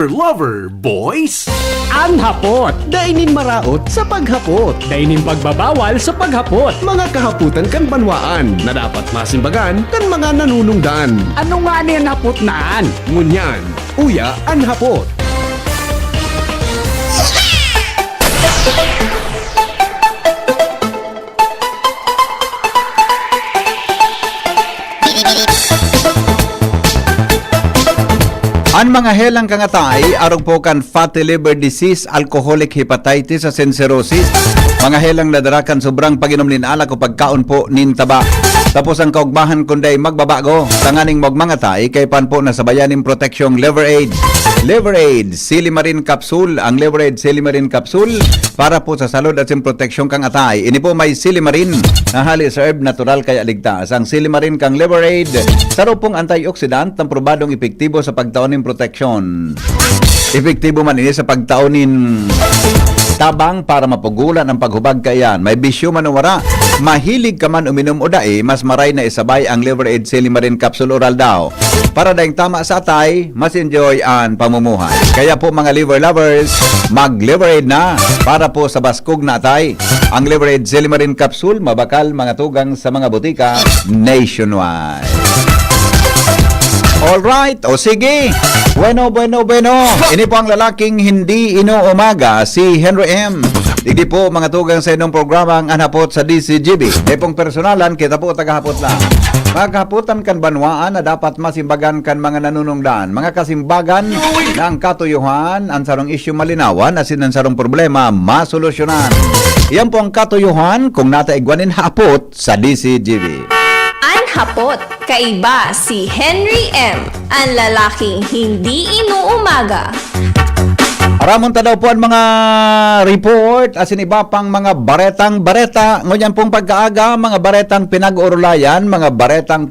Lover, boys! Ang hapot, dainin maraot sa paghapot. Dainin pagbabawal sa paghapot. Mga kahaputan kan banwaan na dapat masimbagan kan mga nanunungdan. Ano nga ni ang hapot naan? Ngunyan, uya ang hapot. Ang mga helang kangatay arong po kan fatty liver disease, alcoholic hepatitis sa cirrhosis. Mga helang nadarakan sobrang pag-inom nin alak o pagkaon po nin taba. Tapos ang kaugmahan kunday magbabago. Tanganing magmangatay kay pan po nasabayaning proteksyong Liver Aid. Liver Aid Silimarin Capsule. Ang Liver Aid Silimarin Capsule para po sa salud at sin proteksyong kang atay. Ini po may Silimarin na hali sa herb natural kaya ligtas. Ang Silimarin kang Liver Aid saro pong antioxidant ng probadong epektibo sa pagtaonin proteksyon. Epektibo man ini sa pagtaonin tabang para mapugulan ang paghubag kayan. May bisyo man o wara. Mahilig ka man uminom o dae, mas maray na isabay ang Liver Aid Silimarin Capsule Oral daw. Para daing tama sa atay, mas enjoy ang pamumuhay. Kaya po mga liver lovers, mag-Liver Aid na para po sa baskog na atay. Ang Liver Aid Silimarin Capsule, mabakal mga tugang sa mga butika nationwide. Alright, o sige. Bueno. Ini po ang lalaking hindi inuumaga, si Henry M. Hindi po mga tugang sa inong programa ang anhapot sa DCGB. Di pong personalan, kita po tagahapot lang. Maghaputan kan banwaan na dapat masimbagan kan mga nanunungdan. Mga kasimbagan ng katuyuhan, ang sarong isyu malinawan, asin ang sarong problema masolusyonan. Iyan po ang katuyuhan kung nataigwanin hapot sa DCGB. Hapot, kaiba si Henry M., ang lalaking hindi inuumaga. Aramon ta daw po ang mga report asin iba pang mga baretang bareta. Ngunyan pong pagkaaga, mga baretang pinag-urulayan, mga baretang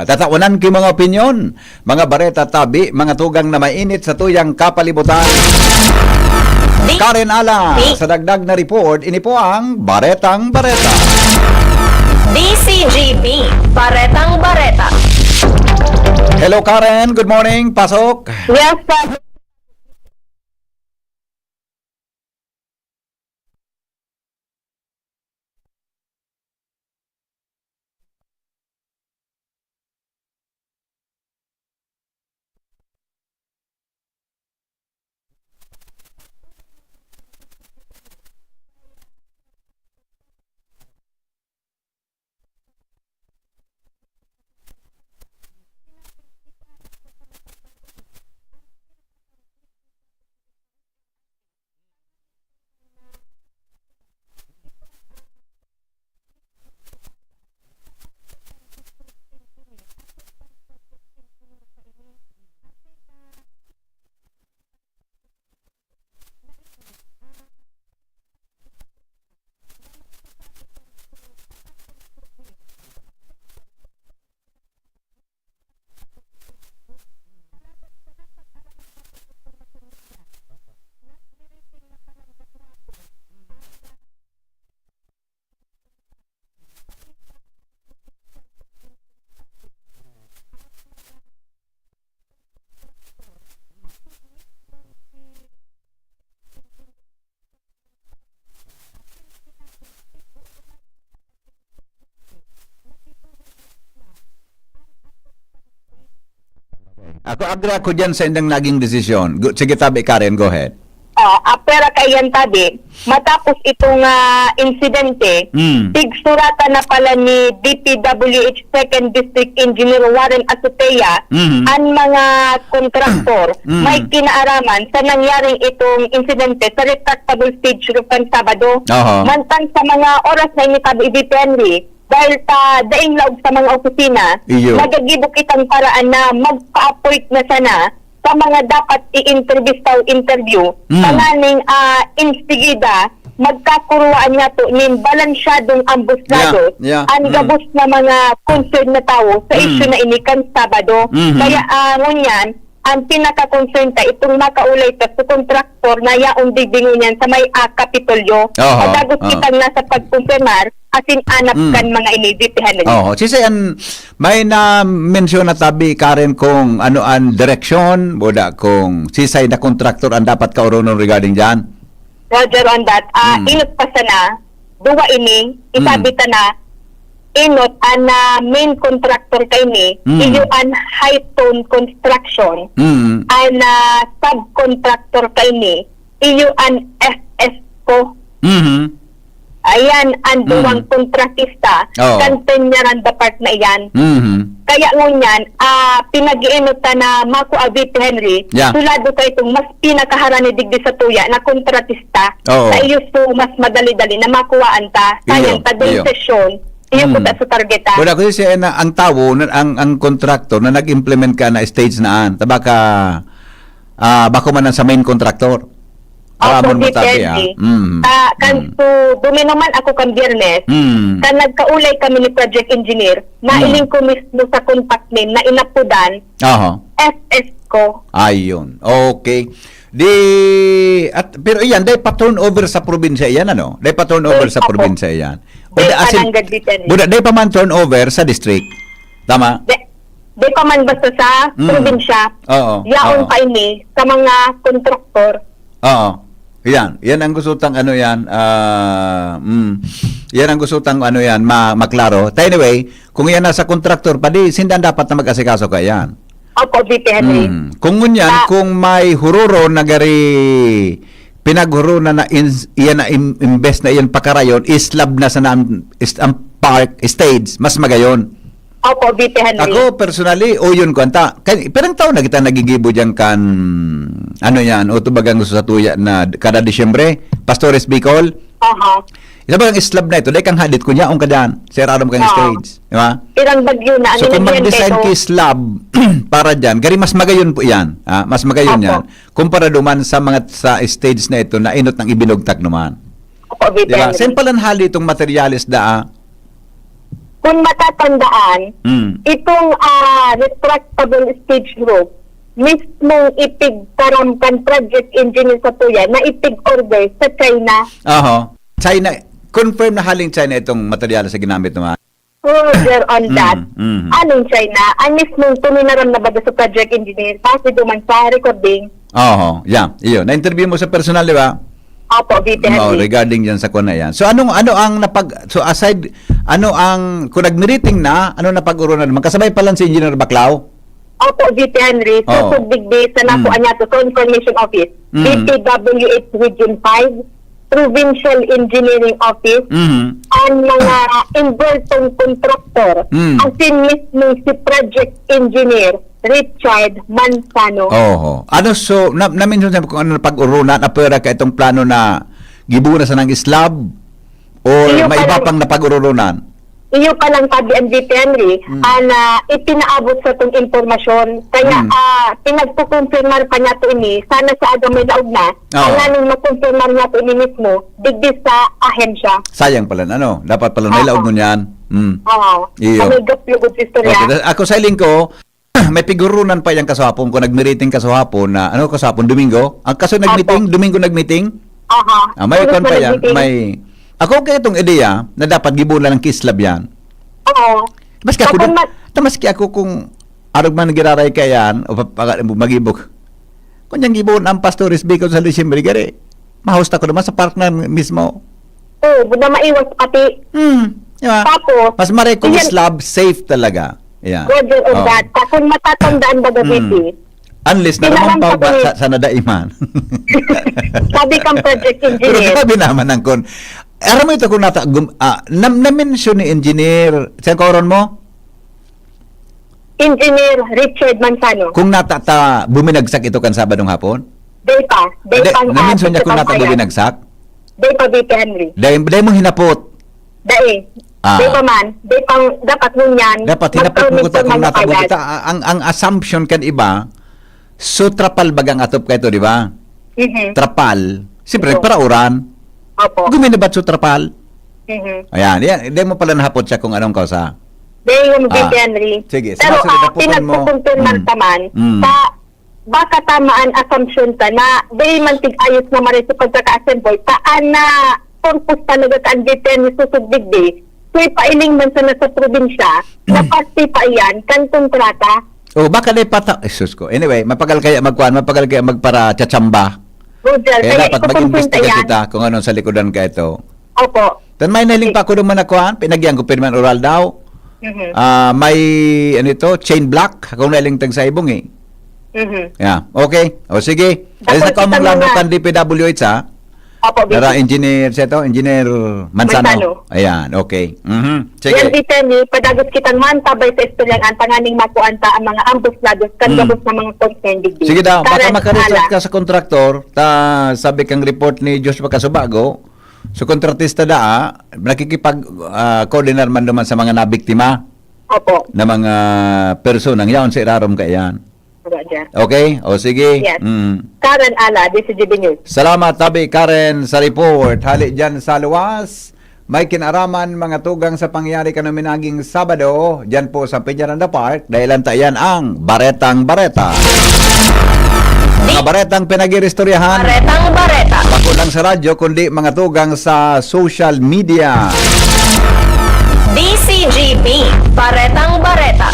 tatawanan ki mga opinyon, mga bareta tabi, mga tugang na mainit sa tuyang kapalibutan. Karen Ala, sa dagdag na report, ini po ang baretang bareta. DCGB, Baretang Bareta. Hello Karen, good morning, pasok. Yes, sir. Ako agree ako dyan sa indang naging desisyon. Sige tabi Karen, go ahead. Pera kayan tabi, matapos itong insidente, tigsurata na pala ni DPWH 2nd District Engineer Warren Azotea ang mga kontraktor may kinaaraman sa nangyaring itong insidente sa retractable stage roof ng Sabado. Mantang sa mga oras na initabi Henry, dahil sa daing laog sa mga opisina, nagagibok itang paraan na magpa-appoint na sana sa mga dapat i-interview panganing instigida magkakuruan nga to nin balansyadong ambusnado ang gabos na mga concern na tao sa issue na inikan Sabado. Kaya ngunyan, ang pinaka-concern ta itong makaulay ta sa kontraktor na yaong dibingon yan sa may Kapitolyo. Pagagos kitang nasa pagkumpirmar asin anap kan mga ini VP Henry. Oh, sisayan may na mention na tabi Karen kung ano ang direksyon boda kung sisay na kontraktor ang dapat kauronon regarding diyan. Roger on that. Inot pa sana, duwa ini, isabita na, inot ana main contractor kay ni, iyo an high tone construction, an subcontractor kay ni, iyo an FSco. Ayan, ang duwang kontratista, kantenyaran the part na iyan. Kaya ngunyan, pinag-iinutan na Mako Avit Henry, tulado ka itong mas pinakaharani digdi sa tuya na kontratista, na iyo so mas madali-dali na makuhaan ta, sayang ta doon sesyon, iyo po ta sa targeta. Wala ko siya na ang tawo, ang kontraktor na nag-implement ka na stage naan, tabaka bako man sa main contractor. Ako depende. Kanto dumi naman ako kan Biyernes. Kan nagkaulay kami ni project engineer na iling ko mismo sa contact name na inapudan. FS ko. Ayun. Okay. Pero iyan dai pa-turn over sa probinsya iyan ano? Dai pa-turn over sa probinsya iyan. Buda dai pa man turn over sa district. Tama? Di pa man basta sa probinsya. Yaon pa ini sa mga kontraktor. Yan ang gustutang ano yan. Yan ang gustutang ano yan maklaro. Anyway, kung yan nasa kontraktor pa di sindan dapat na mag-asikaso ka yan. Opo, VP Henry. Kung ngunyan, kung may hururo na gari pinaghuro na iyan na invest na iyan pakarayon, islab na sa ang park stage, mas magayon. Opo, VP Henry. Ako personally, yun ko anta. Perang taon na kita nagigibo diyan kan ano yan, o tubagang gusto sa tuya na kada Disyembre, Pastores Bicol. Isa ba ang islab na ito? Dahil kang hadit ko niya, kadan. Sir Aram kang stage. Di ba? Irang bagyo na. So kung mag-design ki slab para dyan, gari mas magayon po yan. Mas magayon yan. Kumpara duman sa mga sa stage na ito na inot ng ibinugtak naman. Opo, VP Henry. Henry. Simple ang hali itong materialis Kung matatandaan, itong retractable stage roof, mismong ipigtaramkan project engineer sa tuya na ipig-order sa China. China, confirm na haling China itong materialis sa ginamit naman. Roger on that. Anong China? Ang mismong tuminaram na ba sa project engineer kasi duman sa recording. Iyo. Na-interview mo sa personal, di ba? Opo, VP Henry. Regarding dyan sa kuna yan. So ano ang aside, kung nag-meeting na, ano napag-urunan naman? Kasabay pa lang si Engineer Baclao? Opo, VP Henry. So, digdi sa nakuha niya to, Information Office, DPWH Region 5, Provincial Engineering Office, ang mga invertong contractor, as in mismo si Project Engineer, Richard Manzano. Na-mention siya kung ano napag-urunan, apera ka itong plano na gibuna sa ng slab, o may iba pang napag-urunan? Iyo pa lang tabi ang VP Henry, na ipinaabot sa itong informasyon. Kaya pinagpukumpirmar pa niya ito ini, sana sa aga may laog na, nang makumpirmar niya ito ini mismo, digdi sa ahensya. Sayang pala, dapat pala may laog mo niyan. Iyo. Kami gaplugod sa istorya. Okay. Ako sa iling ko, may pigurunan pa yung kasahapon, kung nag-meeting kasahapon na, kasahapon, Domingo? Ang kaso nag-meeting, Domingo nag-meeting? May kon pa yan, may... Ako kaya itong ideya na dapat gibulan ng kislab yan. Maski ako kung arog man giraray ka yan o magibok. Kung yung gibulan ang Pastores Bicol sa Disyembre, gari, mahost ako naman sa park na mismo. Buda maiwas pati. Diba? Tapos, mas maray kung slab safe talaga. Yeah. Roger on that. Kung matatandaan ba gagawin, unless na naman pa sa nadaiman. sabi kang project Pero engineer. sabi naman ang kon. Aram mo ito kung na-mention ni engineer, saan kauron mo? Engineer Richard Manzano. Kung buminagsak ito kan Sabadong hapon? Na-mention niya kung buminagsak? Day pa, VP Henry. Day mo hinapot? Day pa man. Day pang dapat nun yan. Dapat hinapot mo ito kung natabuti. Ang assumption kan iba, so trapal bagang atop ka ito, di ba? Trapal. Siyempre, para uran. Opo. Guminabat sa trapal. Ayan. Hindi mo pala nahapot siya kung anong kausa. Day yung VP Henry. Sige. Pero pinagpupuntunan naman sa baka tamaan assumption ta na day man tig-ayos na marin sa pagkaka-assemble taan na purpose talaga kan determine susubdigdi, so ipailing man sa nasa probinsya, na parte pa iyan, kan kontrata. O baka na pata... Jesus ko. Anyway, mapagal kaya magpara tsatsamba. Roger, Kaya dapat mag-imbestiga yan. kita kung anong sa likodan ka ito. Opo. Then may nahiling pa ako naman na kuhan, pinagyan ko pirman oral daw. Mhm. May, ano ito, chain block. Kung nahiling tag sa ibong eh. Mhm. Yeah, okay. O sige. Tapos Ayos na ko kita mong lando mga- kan DPWH ha. Opo, Para engineer, seto, engineer Manzano. Manzano. Ayan, okay. Mhm. Sige. yan kita ni, padagot kitang mantabay sa istoryang ang tanganing makuanta ang mga ambuslados kan gabos na mga consendigdi. Sige daw, baka Karan, makaresearch ala. ka sa kontraktor, sabi kang report ni Joshua Casubago, so kontratista da, nakikipag-coordinar man naman sa mga nabiktima Opo. na mga personang yaon sa irarom ka yan. Roger. Okay? O sige. Yes. Mm. Karen Ala, DCGB News. Salamat, Tabi Karen, sa report. Hali dyan sa luwas. May kinaraman mga tugang sa pangyari kanominaging Sabado, dyan po sa Peñaranda Park, dahil tayan ang Baretang Bareta. Mga baretang pinag-iristoryahan. Baretang bareta. Bako lang sa radyo, kundi mga tugang sa social media. DCGP. Baretang bareta.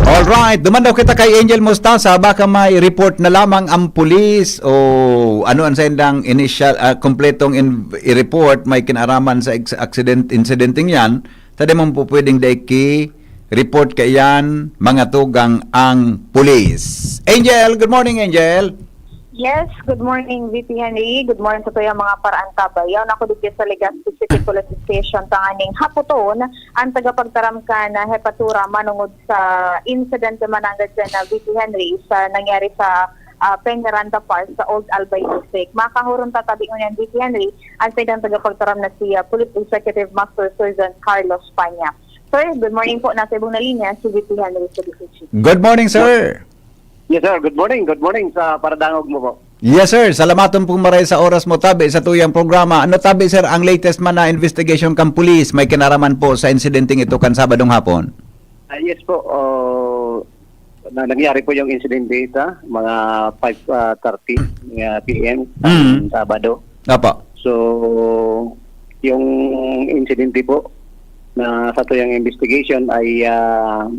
Alright, duman daw kita kay Angel Mostasa, baka may report na lamang ang pulis o ano ang sendang initial, kompletong i-report, may kinaraman sa incidenting yan, tadi mo po pwedeng daiki report kay yan, mga tugang ang pulis. Angel, good morning Angel. Yes, good morning VP Henry. Good morning sa tuyang mga paraan tabayaw. Ako dito sa Legazpi City Police Station tanganing haputon ang tagapagtaram ka na hepatura manungod sa incident na mananggad dyan na VP Henry sa nangyari sa Peñaranda Park sa Old Albay District. Makahurong tatabi ko niyan VP Henry ang sayang tagapagtaram na si Police Executive Master Sergeant Carlos Panya. Sir, good morning po. Nasa ibong na linya si VP Henry sa DCG. Good morning sir. Yes sir, good morning. Good morning sa paradangog mo po. Yes sir, salamaton pong maray sa oras mo Tabi sa tuyang programa. Ano Tabi sir, ang latest man na investigation kang pulis, may kinaraman po sa incidenting ito kan Sabadong hapon? Yes po, nangyari po yung incident dito, mga 5:30 PM Sabado. Apa. So, yung incident po na sa tuyang investigation ay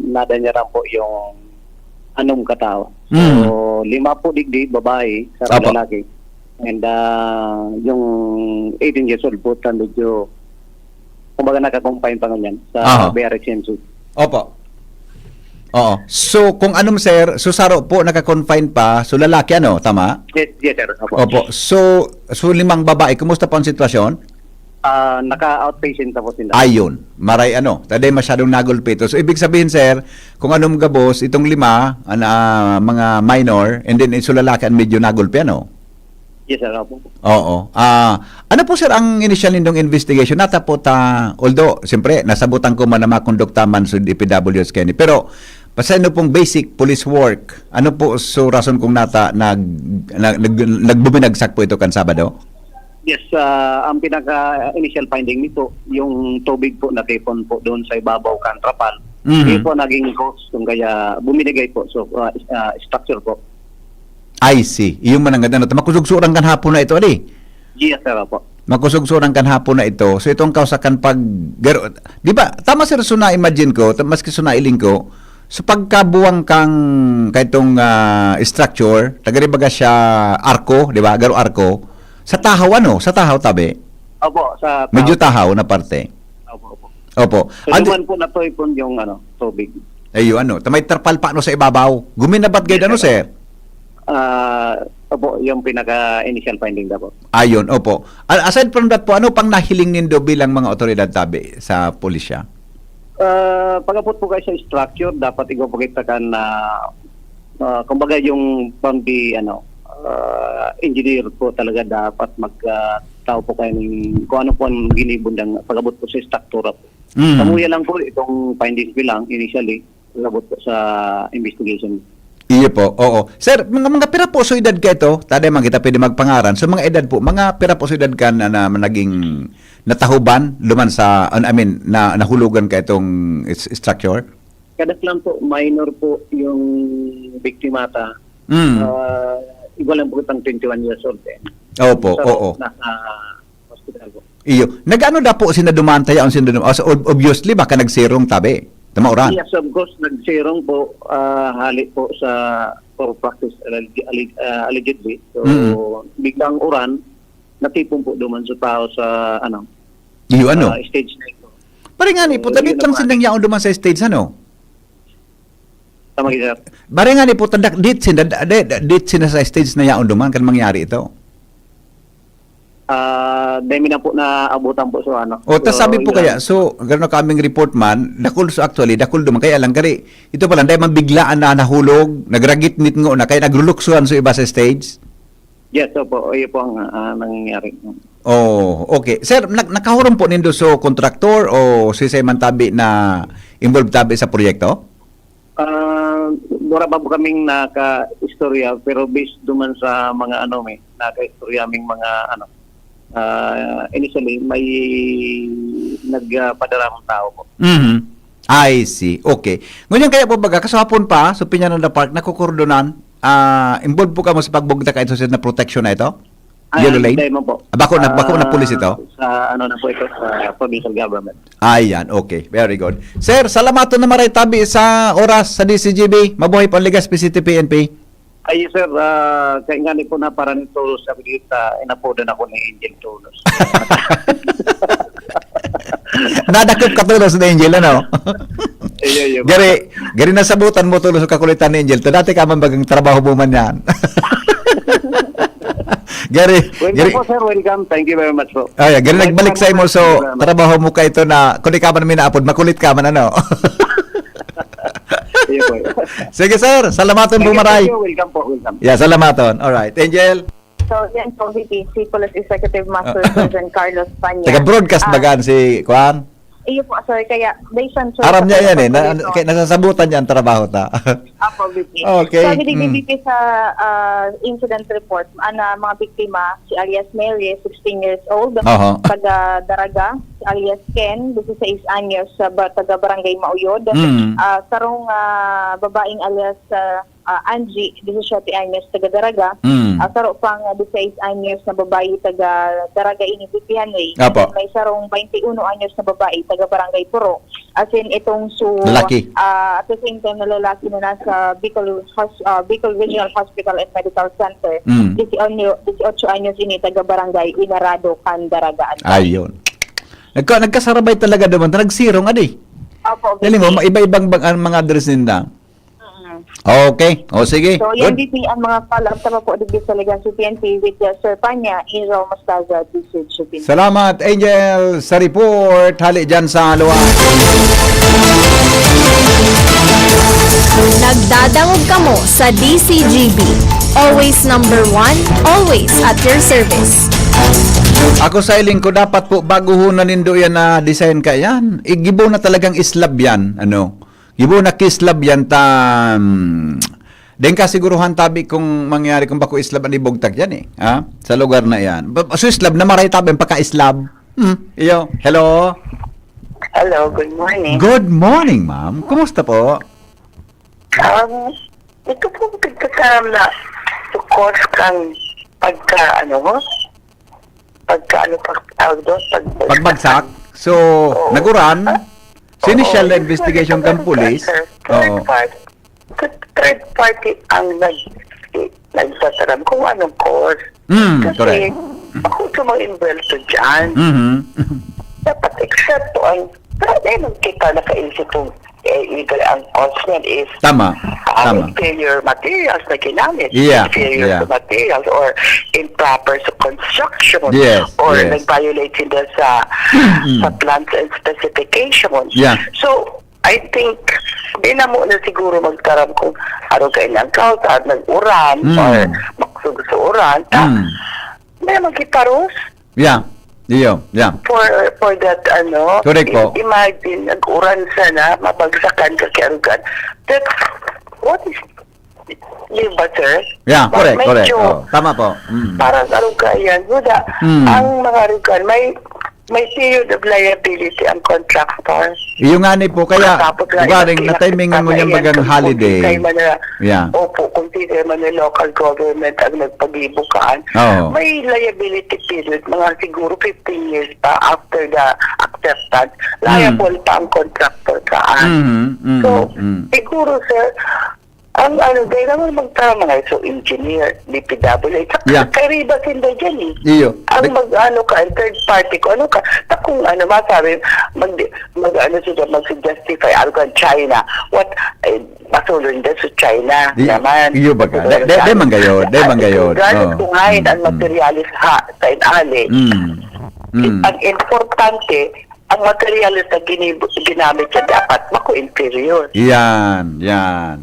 nadanya po yung anong katao. So, 5 po digdi, babae, sa Apa. lalaki. And yung 18 years old po, medyo kumbaga nakakumpine pa ganyan sa BRXMC. Opo. Oo. So, kung anong sir, susaro po, naka-confine pa, so lalaki ano, tama? Yes, yes sir. Opo. So 5 babae, kumusta po ang sitwasyon? Naka-outpatient na po sila. Ayun, maray ano, taday masyadong nagulpito. So, ibig sabihin sir, kung anong gabos, itong 5, mga minor, and then so lalaki ang medyo nagulpi, ano? Yes sir. Opo. Oo. Ano po sir ang initial nindong investigation? Natapot, although, siyempre, nasabutan ko man na makonduktaman sa DPWH Kenny. Pero, pasano pong basic police work, ano po so rason kung nagbubinagsak po ito kan Sabado? Yes, ang pinaka-initial finding nito, yung tubig po na tipon po doon sa ibabaw kan trapal, hindi po naging cause kung kaya buminigay po. So, structure po. I see. Iyong mananggad na ito. Makusugsurang kan hapon na ito, ali? Yes sir po. Makusugsurang kan hapon na ito. So, itong kausakan pag... Di ba? Tama sir, so na-imagine ko, maski so na-iling ko, so pagkabuwang kang kaitong structure, tagaribaga siya arko, di ba? Garo arko. Sa tahaw ano? Sa tahaw tabi? Opo, sa Medyo tahaw na parte. Opo, opo. Opo. So, naman po na po yung tubig. Ayun ano. Tamay tarpal pa ano sa ibabaw. Guminabat gayud ano sir? Opo, yung pinaka-initial finding na po. Ayun, opo. Aside from that po, ano pang nahiling nindo bilang mga otoridad tabi sa pulisya? Pagapot po kayo sa structure, dapat ipapakita ka na kumbaga yung pambi engineer po talaga dapat magtao po kayo ng kung ano po ang ginibundang pagabot po sa struktura po. Kamuya lang po itong findings bilang initially pagabot po sa investigation. Iyo po, oo. Sir, mga pira po so edad ka ito, taday man kita pwede magpangaran. So mga edad po, mga pira po so edad ka na naging natahuban, luman sa, nahulugan ka itong structure? Kadat lang po, minor po yung biktimata. Igual lang po itang 21 years old. Opo, so, oo. Nasa hospital po. Iyo. Nagano da po sina dumantaya on sina obviously baka nagsirong tabi. Tama oran. Yes, of course, nagsirong po, hali po sa for practice allegedly. So, biglang uran, natipon po duman sa tao sa, Iyo ano? stage na ito. Pare nga ni po, talit lang sinang yaon duman sa stage ano? Tama kita. Pare nga ni po, dit sina sa stage na yaon duman kan mangyari ito. Demi na po na abutan po sa O, tas sabi po kaya, so, gano'n kaming report man, dakul duman, kaya lang kari, ito pala, dahil mabiglaan na nahulog, nagragit-nit ngo na, kaya nagluluksuan sa iba sa stage? Yes, opo, yun po ang nangyayari. Oh, okay. Sir, nakahurong po nindo so kontraktor o si man tabi na involved tabi sa proyekto? Mura pa po kaming naka-istorya, pero based duman sa mga naka-istorya aming mga initially may nagpadaramang tao po. Mm-hmm. I see. Okay. Ngunyan kaya po baga, kasapon pa, sa Piñananda Park, nakukordonan, involved po ka mo sa pagbugda ka ito na protection na ito? Yellow lane? Hindi mo po. Bako na pulis ito? Sa na po ito, sa provincial government. Ayan, okay. Very good. Sir, salamato na maray tabi sa oras sa DCGB. Mabuhay po ang Ligas PCT PNP. Ay, sir, kaya nga po na para nito sabi dito, inapodan ako ni Angel Tulos. Nadakop ka tulos na Angel, ano? Iyo. Gari nasabutan mo tulos sa kakulitan ni Angel. Dati ka man bagang trabaho mo man yan. Welcome po, sir. Welcome. Thank you very much po. Ay, gari nagbalik sa imo so trabaho mo ka ito na kung di ka man minaapod, makulit ka man, ano? Sige, sir. Salamaton po maray. Welcome po. Welcome. Yeah, salamaton. Alright. Angel. So, yan po, VP, Police Executive Master Sergeant Carlos Panya. Taga-broadcast bagan si Juan. Iyo po, sir, kaya based on... Aram niya yan kaya nasasabutan niya ang trabaho ta. Apo, VP. Okay. Sabi ni VP sa incident report, mga biktima, si alias Mary, 16 years old, taga Daraga, si alias Ken, 16 anyos, taga Barangay Mauyod, sarong babaeng alias Angie, 17 anyos, taga Daraga, saro pang 16 anyos na babae, taga Daraga, Inipipi Henry, may sarong 21 anyos na babae, taga Barangay Puro. As in, itong lalaki. At the same time na lalaki na nasa Bicol Regional Hospital and Medical Center. 18 anyos ini, taga Barangay Inarado, Candaragaan. Ayun. Nagkasarabay talaga naman. Nagsirong, adi. Opo. Dali mo, iba-ibang mga address ninda. Okay. O, sige. So, yan VP ang mga follow-up sa po dito sa Legacy PNP with Sir Panya, Israel Mostaza, DCGP. Salamat, Angel, sa report. Hali dyan sa luwa. Nagdadangog kamo sa DCGB. Always number one, always at your service. Ako sa iling ko, dapat po bago na nindo yan na design ka yan. Igibo na talagang islab yan. Gibo na kislab yan den ka siguruhan tabi kung mangyari kung bako islab ang ibogtag yan sa lugar na yan. So islab na maray tabi pagka-islab. Iyo, hello. Hello, good morning. Good morning, ma'am. Kumusta po? Ito po pagkakaram na tukos kang pagbagsak. So, naguran. Initial investigation kang pulis. Third party ang nagsataram kung anong cause. Kasi correct. ako tumang-involved dyan. Dapat except to ang kita nakaisip kung either ang cause niyan is Tama. inferior materials na ginamit, Yeah. materials or improper construction or Yes. nag-violate sila sa plans and specifications. Yeah. So, I think di na mo na siguro magkaram kung araw kayo ng kauta, nag-uran or maksug sa uran. May magkiparos. Yeah. For that, Correct po. imagine, nag-uran sana, mabagsakan ka kiarugan. That's, what is, yun ba, sir? Yeah, correct. Medyo, Tama po. parang arugan yan. Buda, ang mga arugan, may may period of liability ang contractor. Iyo nga ni po, kaya Tapos nga, ugaring na timingan mo yung bagang holiday. Yeah. Opo, kung di naman ng local government ang nagpagibukaan, Oo. may liability period, mga siguro 15 years pa after the acceptance, liable pa ang contractor kaan. So, siguro sir, ang dahil naman magtama nga, so engineer, DPWH, Yeah. kay Ribas hindi dyan eh. Iyo. Ang third party ko, kung masabi, sila mag-justify, China, masulong din sa China naman. Iyo ba ka? De manggayon. Galit kung ngayon ang materialis sa inali. Ang importante, ang materialis na ginamit siya dapat mako-inferior. Yan.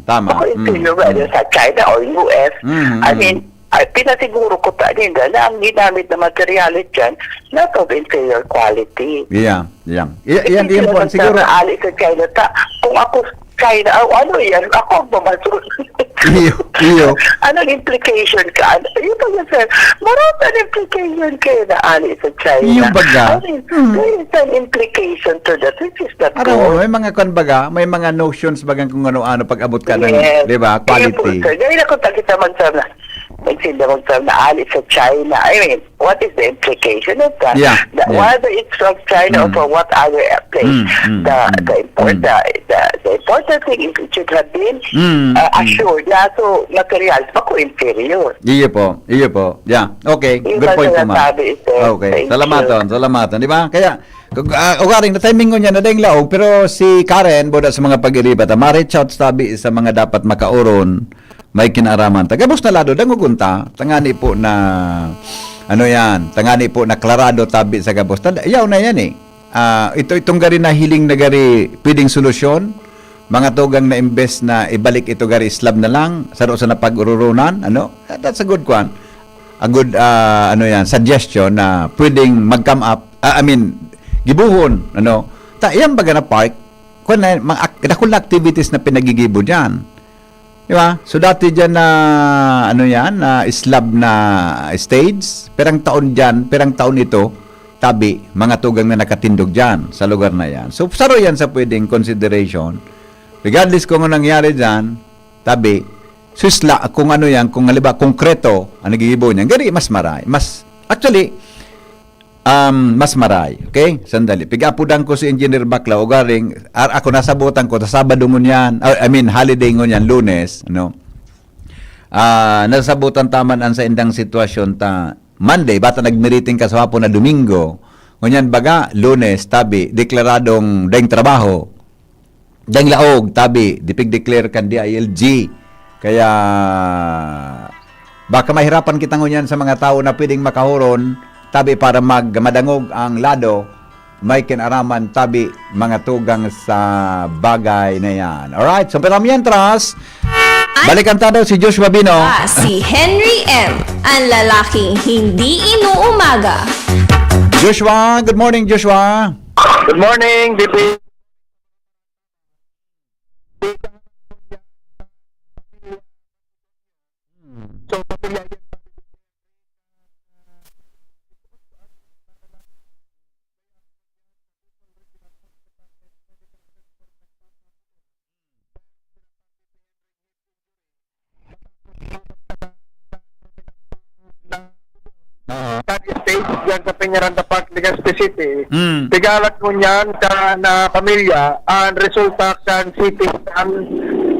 Tama. Mako-inferior sa China or US. I mean, pinasiguro ko nila na ang ginamit na materialis dyan, not of inferior quality. Yan po. Siguro. Ali sa China, kung ako China, ano yan? Ako ang bumasul. Iyo. Anong implication ka? Yun pa yun, sir. Maraming implication kayo na ali sa China. Yung baga. There is an implication to that, which is that Ano, may mga baga, may mga notions bagang kung ano-ano pag abot ka ng, di ba, quality. Gawin ako takita man sa magsinda mo sa ali sa China. I mean, what is the implication of that? Whether it's from China or from what other place, the important thing is it should have been assured na so materials mako-inferior. Iyo po. Yeah. Okay. Good point po, ma'am. Okay. Salamatan. Di ba? Kaya, ugaring na timing ko niya na dahil laog, pero si Karen, boda sa mga pag-iribat, ma-reach out sabi sa mga dapat makauron, may kinaraman. Tagabos na lado, dangugunta, tangani po na, tangani po na klarado tabi sa gabos. Yaw na yan eh. Itong gari na hiling na gari pwedeng solusyon, mga tugang na imbes na ibalik ito gari slab na lang, saro sa napag-ururunan, that's a good one. A good, suggestion na pwedeng mag-come up, gibuhon, yan baga na park, kung na, mga activities na pinagigibo dyan. Di ba? So dati dyan na na slab na stage, perang taon ito, tabi, mga tugang na nakatindog dyan sa lugar na yan. So saro yan sa pwedeng consideration. Regardless kung anong nangyari dyan, tabi, susla, kung kung halimbawa konkreto, ang nagigibo niyan, gari, mas maray. Mas maray. Okay? Sandali. Pigapudan ko si Engineer Bakla o garing, ako nasabutan ko, Sabado ngunyan, holiday ngunyan, Lunes, nasabutan taman ang sa indang sitwasyon ta Monday, bata nagmeriting ka sa hapon na Domingo, ngunyan baga, Lunes, tabi, deklaradong daing trabaho, daing laog, tabi, dipig-declare kan DILG, kaya baka mahirapan kita ngunyan sa mga tao na pwedeng makahuron, tabi para madangog ang lado, may kinaraman tabi mga tugang sa bagay na yan. Alright, so peramiyan tras, balikan tayo si Joshua Bino. Si Henry M., ang lalaking hindi inuumaga. Joshua, good morning Joshua. Good morning, DP. Stage dyan sa Peñaranda Park, Legazpi City. Tigalat mo niyan na pamilya ang resulta kan city kan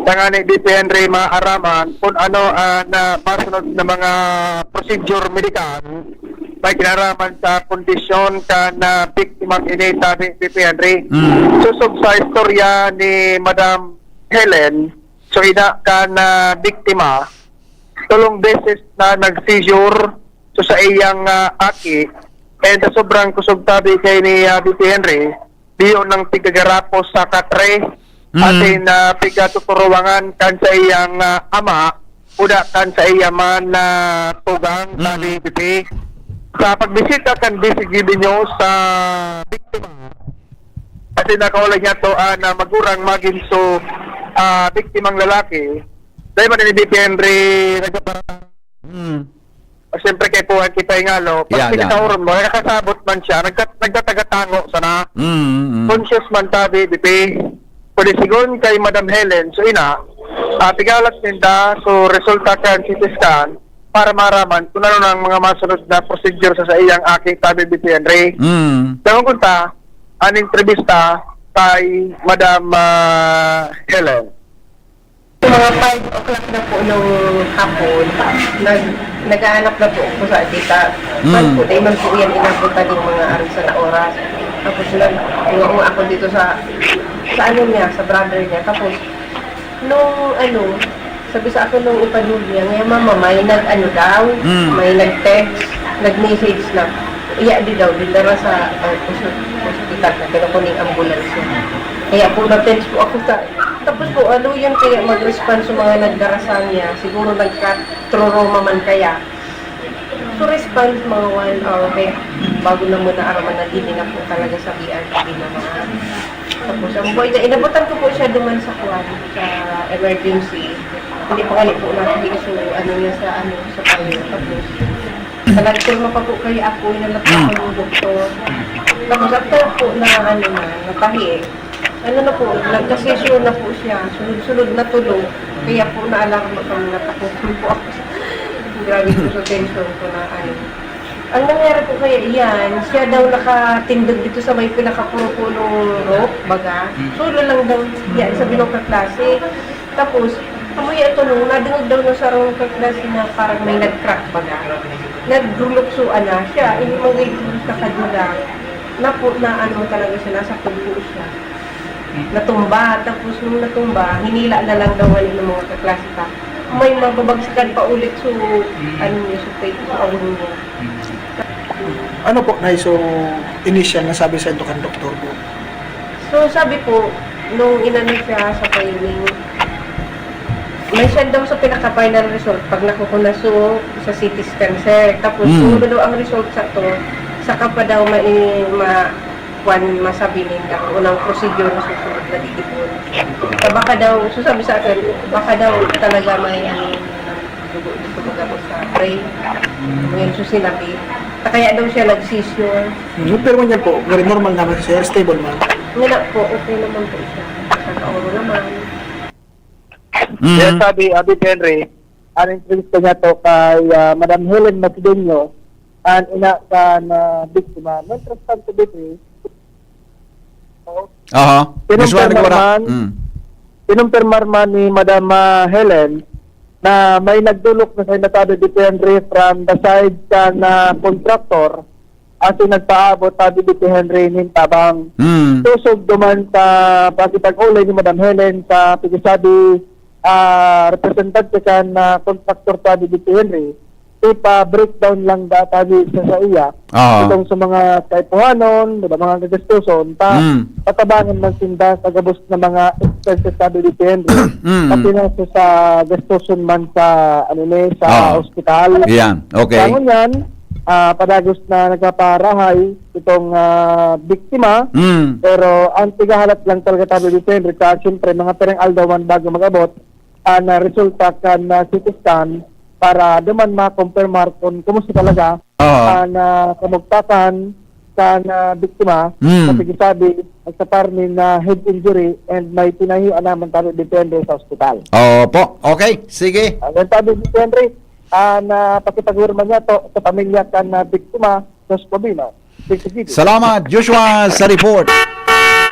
tangani DP Henry maaraman kung na masunod na mga procedure medical may kinaraman sa kondisyon kan na biktimang inita ni DP Henry. Susog sa istorya ni Madam Helen, so ina kan na biktima tulong beses na nag-seizure so sa iyang aki, and sobrang kusog tabi kay ni DP Henry, diyo ng tigagarapos sa katre, atin na pigatuturuwangan kan sa iyang ama, uda kan sa iyang man na tugang sa DP. Sa pagbisita kan BCGB nyo sa biktima, atin nakaulag niya to na magurang maging so biktimang lalaki, dahil man ni DP Henry nagkaparang siyempre kay po buhay kita ingalo. Pag Yeah, pinakauron mo, nakasabot man siya, nagtatagatango sana. Conscious man tabi, BP. Pwede sigon kay Madam Helen, so ina, tigalat ninda, so resulta kan CT scan, para maraman kung ano ng mga masunod na procedure sa iyang aking tabi, BP Henry. Dahon kunta, ang entrevista kay Madam Helen. Mga 5 o'clock na po nung hapon, nag-aanap na po ako sa tita. Man po, dahil man po yan inapunta ng mga arisa na oras. Tapos nag-uong ako dito sa ano niya, sa brother niya. Tapos, nung sabi sa ako nung ipanul niya, ngayon mama, may nag-ano daw, may nag-text, nag-message na, iya di daw, dindara sa hospital na kinukuning ambulansya. Kaya po na-text po ako sa, tapos po yun kaya mag-response sa mga nagdarasal niya, siguro nagka-troroma man kaya. So response mga 1 hour kaya bago na muna araman na din na po talaga sa BRT naman. Tapos ang boy na inabutan ko po siya duman sa kwan, sa emergency. Hindi pa kali po natin so niya sa sa payo. Tapos nag-turma pa po kay ako, inalapit ko yung doktor. Tapos after po na natahi, na po, nagka-session na po siya, sunod-sunod na tulog. Kaya po na-alarma kami natakot po ako. Grabe po sa tension ko na Ang nangyari po kaya yan, siya daw nakatindog dito sa may pinakapuro-pulong rope, baga. Solo lang daw yan sa binong kaklase. Tapos, amoy ito nung nadungog daw na sa rong kaklase na parang may nag-crack baga. Nagduluksuan na siya, hindi mga ito nakadulang. Na talaga siya, nasa pulpo siya. Natumba, tapos nung natumba, hinila na lang daw ng mga kaklase pa. May mababagsakan pa ulit so, niya, so fake, so awin niya. Ano po, Nay, so initial na sabi sa ito kan doktor po? So sabi po, nung inano siya sa filing, may siya daw sa pinaka-final result pag nakukunaso sa CT scan, sir. Tapos sumunod daw ang result sa to, saka pa daw masabi nila ang unang procedure na susunod na didipon. Baka daw, so sabi sa akin, baka daw talaga may dugo ako sa brain. Ngayon so sinabi. Kaya daw siya nag-seizure. Pero man yan po, very normal naman siya, stable man. Ngayon po, okay naman po siya. Nagkakauro naman. Kaya sabi, Abby Henry, ang entrevista niya to kay Madam Helen Macedonio, ang ina ka na biktima, non-trustante biktima. Pinumpirmar man ni Madam Helen na may nagdulok na sa Natado Di Henry from the side ka na contractor at nagpaabot Tado Di Henry nin tabang tusog duman sa pagkipag-ulay ni Madam Helen sa pigisabi representative ka na contractor Tado Di Henry ipa-breakdown lang tabi sa iya. Itong sa mga kaipuhanon, mga gagastuson, patabangan man sinda sa gabos na mga expenses tabi dito pati na sa gastuson man sa sa ospital. Yan, okay. Tangon yan, padagos na nagpaparahay itong biktima, pero ang tigahalat lang talaga tabi dito kasi siyempre mga pereng aldawan bago mag-abot, na resulta ka na CT scan para duman ma-confirmar kung kumusta talaga na kamugtakan sa biktima kasi sabi sa parmin na head injury and may tinahian naman tayo depende sa ospital. Opo, okay, sige. Ang sabi ni Henry, na pakipag-urman niya to sa pamilya ka na biktima sa Spabina. Salamat, Joshua, sa report.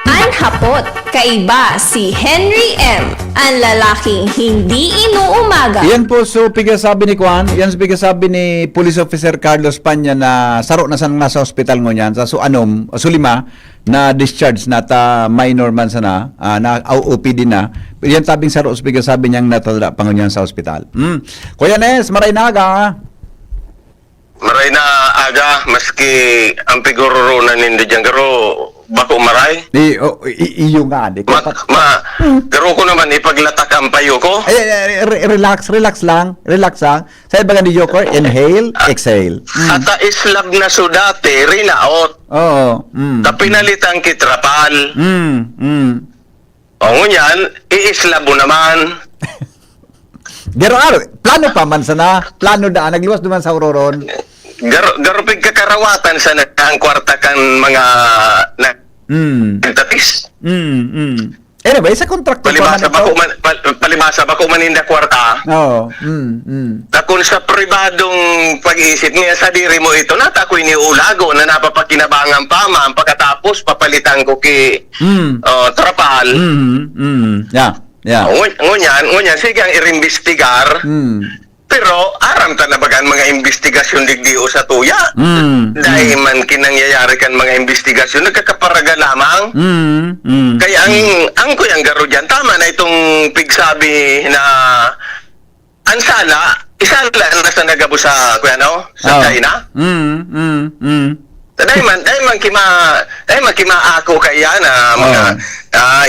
Ang hapot, kaiba si Henry M. Ang lalaking hindi inuumaga. Yan po so pigasabi ni Juan, yan so pigasabi ni Police Officer Carlos Panya na saro na sang nasa ospital ngo yan sa sulima na discharge na ta minor man sana na OPD na. Yan tabing saro so pigasabi niyang natadra pa ngunyan sa ospital. Kuya Nes, maray na aga. Maray na aga maski ang piguro na nindi dyan garo bako maray. Iyo nga di. Garo ko naman ipaglatak ang payo ko. Relax lang. Sa iba ni Joker, inhale, exhale. Ata islab na sudate rinaot. Oo. Tapinalitan kitrapal. O ngunyan, iislabo naman. Pero plano pa man sana. Plano da, nagliwas naman sa Auroron. garupig kakarawatan sa ang kwarta kan mga nagtatis. Anyway, sa kontrakto Palimasa ba ko maninda kwarta? Oo. Takon sa pribadong pag-iisip niya sa diri mo ito, nata ko iniulago na napapakinabangan pa ma'am, pagkatapos papalitan ko ki trapal. Yeah. Ngunyan, sige ang irimbestigar. Pero aram ta na bagan mga investigasyon digdio sa tuya. Dahil man kinangyayari kan mga investigasyon nagkakaparaga lamang. Kaya ang kuyang garo dyan, tama na itong pigsabi na ansala, isala na sa nagabo sa kuya no? Sa China. Dahil man kima ako kaya na mga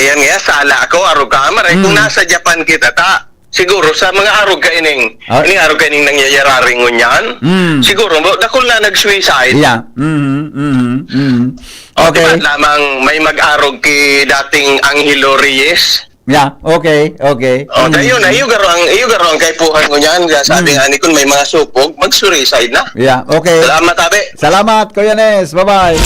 yan nga sala ako aro ka maray kung nasa Japan kita ta siguro sa mga arog ka ining arog ka ining nangyayari ngunyan siguro dakol na nag-suicide. Okay. Diba, lamang may mag-arog ki dating Angelo Reyes. Okay. Dayo na iyo garo ang kaipuhan ngunyan sabi nga ni kun may mga supog mag-suicide na. Okay. Salamat tabi. Salamat Kuya Nes. Bye-bye.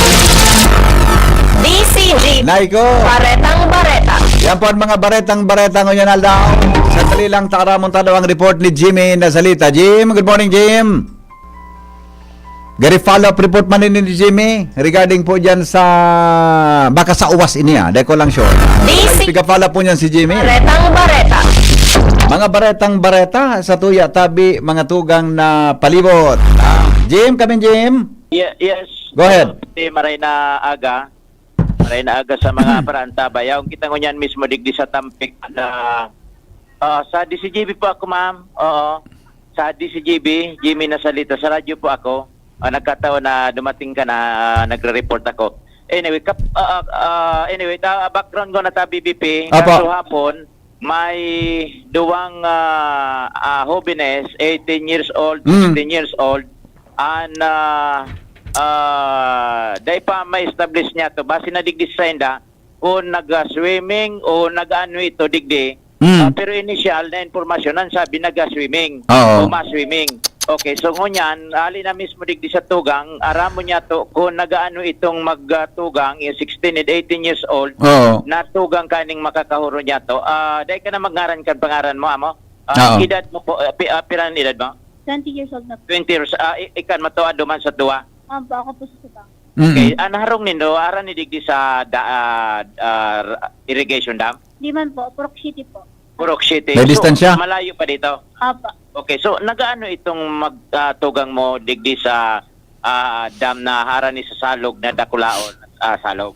DCG Naiko. Baretang Bareta. Yan po ang mga baretang ngayon aldaw. Sandali lang takaramon talo ang report ni Jimmy Nazalita. Jim, good morning Jim. Gari follow-up report man ni Jimmy regarding po dyan sa baka sa uwas ini dahil ko lang sure. Piga-follow po niyan si Jimmy. Baretang Bareta. Mga baretang bareta sa tuya tabi mga tugang na palibot. Jim, kami Jim. Yes. Go ahead. Maray na aga sa mga paranta bayaw. Kita ko niyan mismo digdi sa Tampik na sa DCGB po ako ma'am. Oo. Sa DCGB, Jimmy Nazalita, sa radyo po ako. Nagkataon na dumating ka na nagre-report ako. Anyway, background ko na ta BBP. Kaso hapon, may duwang hobines, 18 years old, 16 years old, and dahil pa may establish niya to base na digdi sa inda kung nag-swimming o nag-ano ito digdi. Pero initial na informasyon ang sabi nag-swimming o ma-swimming. Okay, so ngunyan, ali na mismo digdi sa tugang, aramo niya to kung nag-ano itong magtugang, 16 and 18 years old, na tugang kaning makakahuro niya to. Dahil ka na mag-ngaran kan pangaran mo, amo? Edad mo po, piran edad mo? 20 years old na po. 20 years, ikan matuwa duman sa tuwa? Ako po sa tuwa. Okay, naharong nindo, aran ni digdi sa irrigation dam? Di man po, Purok City po. Purok City. May distansya? So, malayo pa dito? Apa. Okay, so nagaano itong magtugang mo digdi sa dam na harani sa salog na Dakulaon, salog?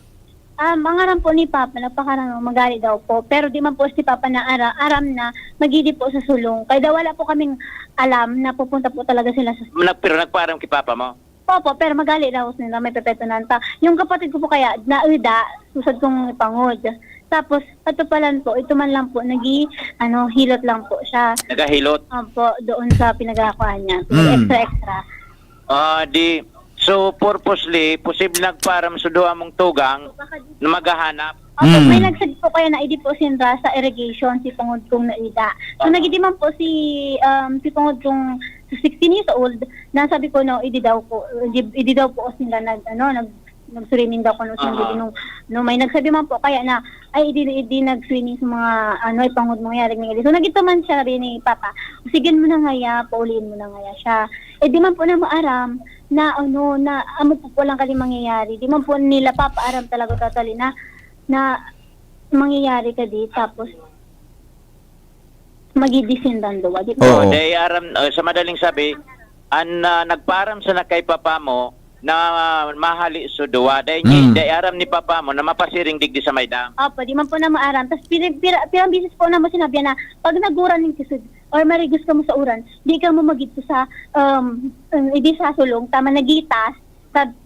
Mangaram po ni Papa, nagpakarang magali daw po. Pero di man po si Papa na aram na magidi po sa sulong. Kaya wala po kaming alam na pupunta po talaga sila sa sulong. Pero nagparam kay Papa mo? Opo, pero magali daw nila, may pepetonan pa. Yung kapatid ko po kaya, nauda, susad kong pangod. Tapos, katupalan po, ito man lang po, hilot lang po siya. Nagahilot? Opo, doon sa pinagakuan niya. Extra. So, purposely, posible nagparam sa doa mong tugang na maghahanap? Opo, may nagsad po kaya na idi po sinra sa irrigation, si Pangod kong naida. So, nagidiman po si Pangod kong 16 years old, na sabi ko, no, idi daw po sila nag-swimming daw ko no, may nagsabi man po kaya na ay idi nag-swimming sa mga ipangod mo yaring ngali. So nagito man siya rin ni Papa. Sige mo na ngaya, pauliin mo na ngaya siya. Di man po na maaram na na amo po lang kali mangyayari. Di man po nila papaaram talaga totally na mangyayari ka di tapos magidisindan do. Di po. Day aram sa madaling sabi, nagparam sa na kay Papa mo na mahali so duwa dahil aram ni Papa mo na mapasiring digdi sa Maydam. Opo, di man po na maaram. Tapos pirang bisis po na mo sinabi na pag naguran ng kisud or marigos ka mo sa uran, di ka mo magito sa hindi sa sulong, tama nagitas,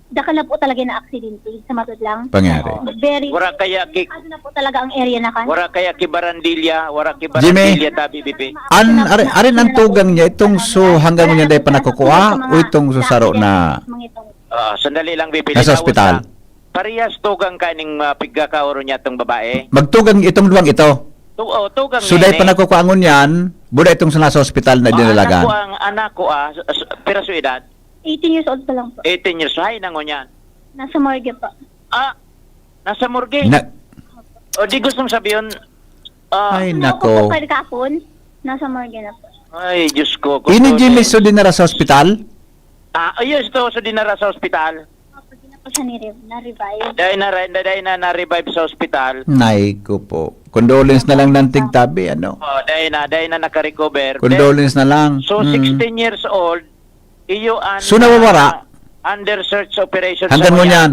daka na po talaga na aksidente sa matod lang. Pangyari. Wara kaya na po talaga ang area na kan. Wara kaya ki Barandilla Jimmy, ta BBP. Arin ang tugang niya itong so hanggang niya dahil pa nakukuha o itong susaro na sandali lang BBP. Nasa ospital. Parehas tugang kaning pigkakaoro niya tong babae. Magtugang itong duwang ito. Tugang so dahil pa nakukuangon yan, buda itong sa nasa ospital na dinalagan. Anak ko pero sa edad 18 years old pa lang po. 18 years. Hay, nangon yan. Nasa morgue po. Nasa morgue. O di gustong sabihin, Ay, Ako po nako. kahapon, nasa morgue na po. ay, Diyos ko. Ini Jimmy so dinara sa ospital? Ayos to, so dinara sa ospital. Hindi na po siya na-revive. Dahil na-revive sa ospital. Nay ko po. Condolence na lang ng tigtabi, ano? Dahil na naka-recover. Condolence na lang. So, 16 years old, iyo an So, nawawara? under search operation Hanggang mo yan?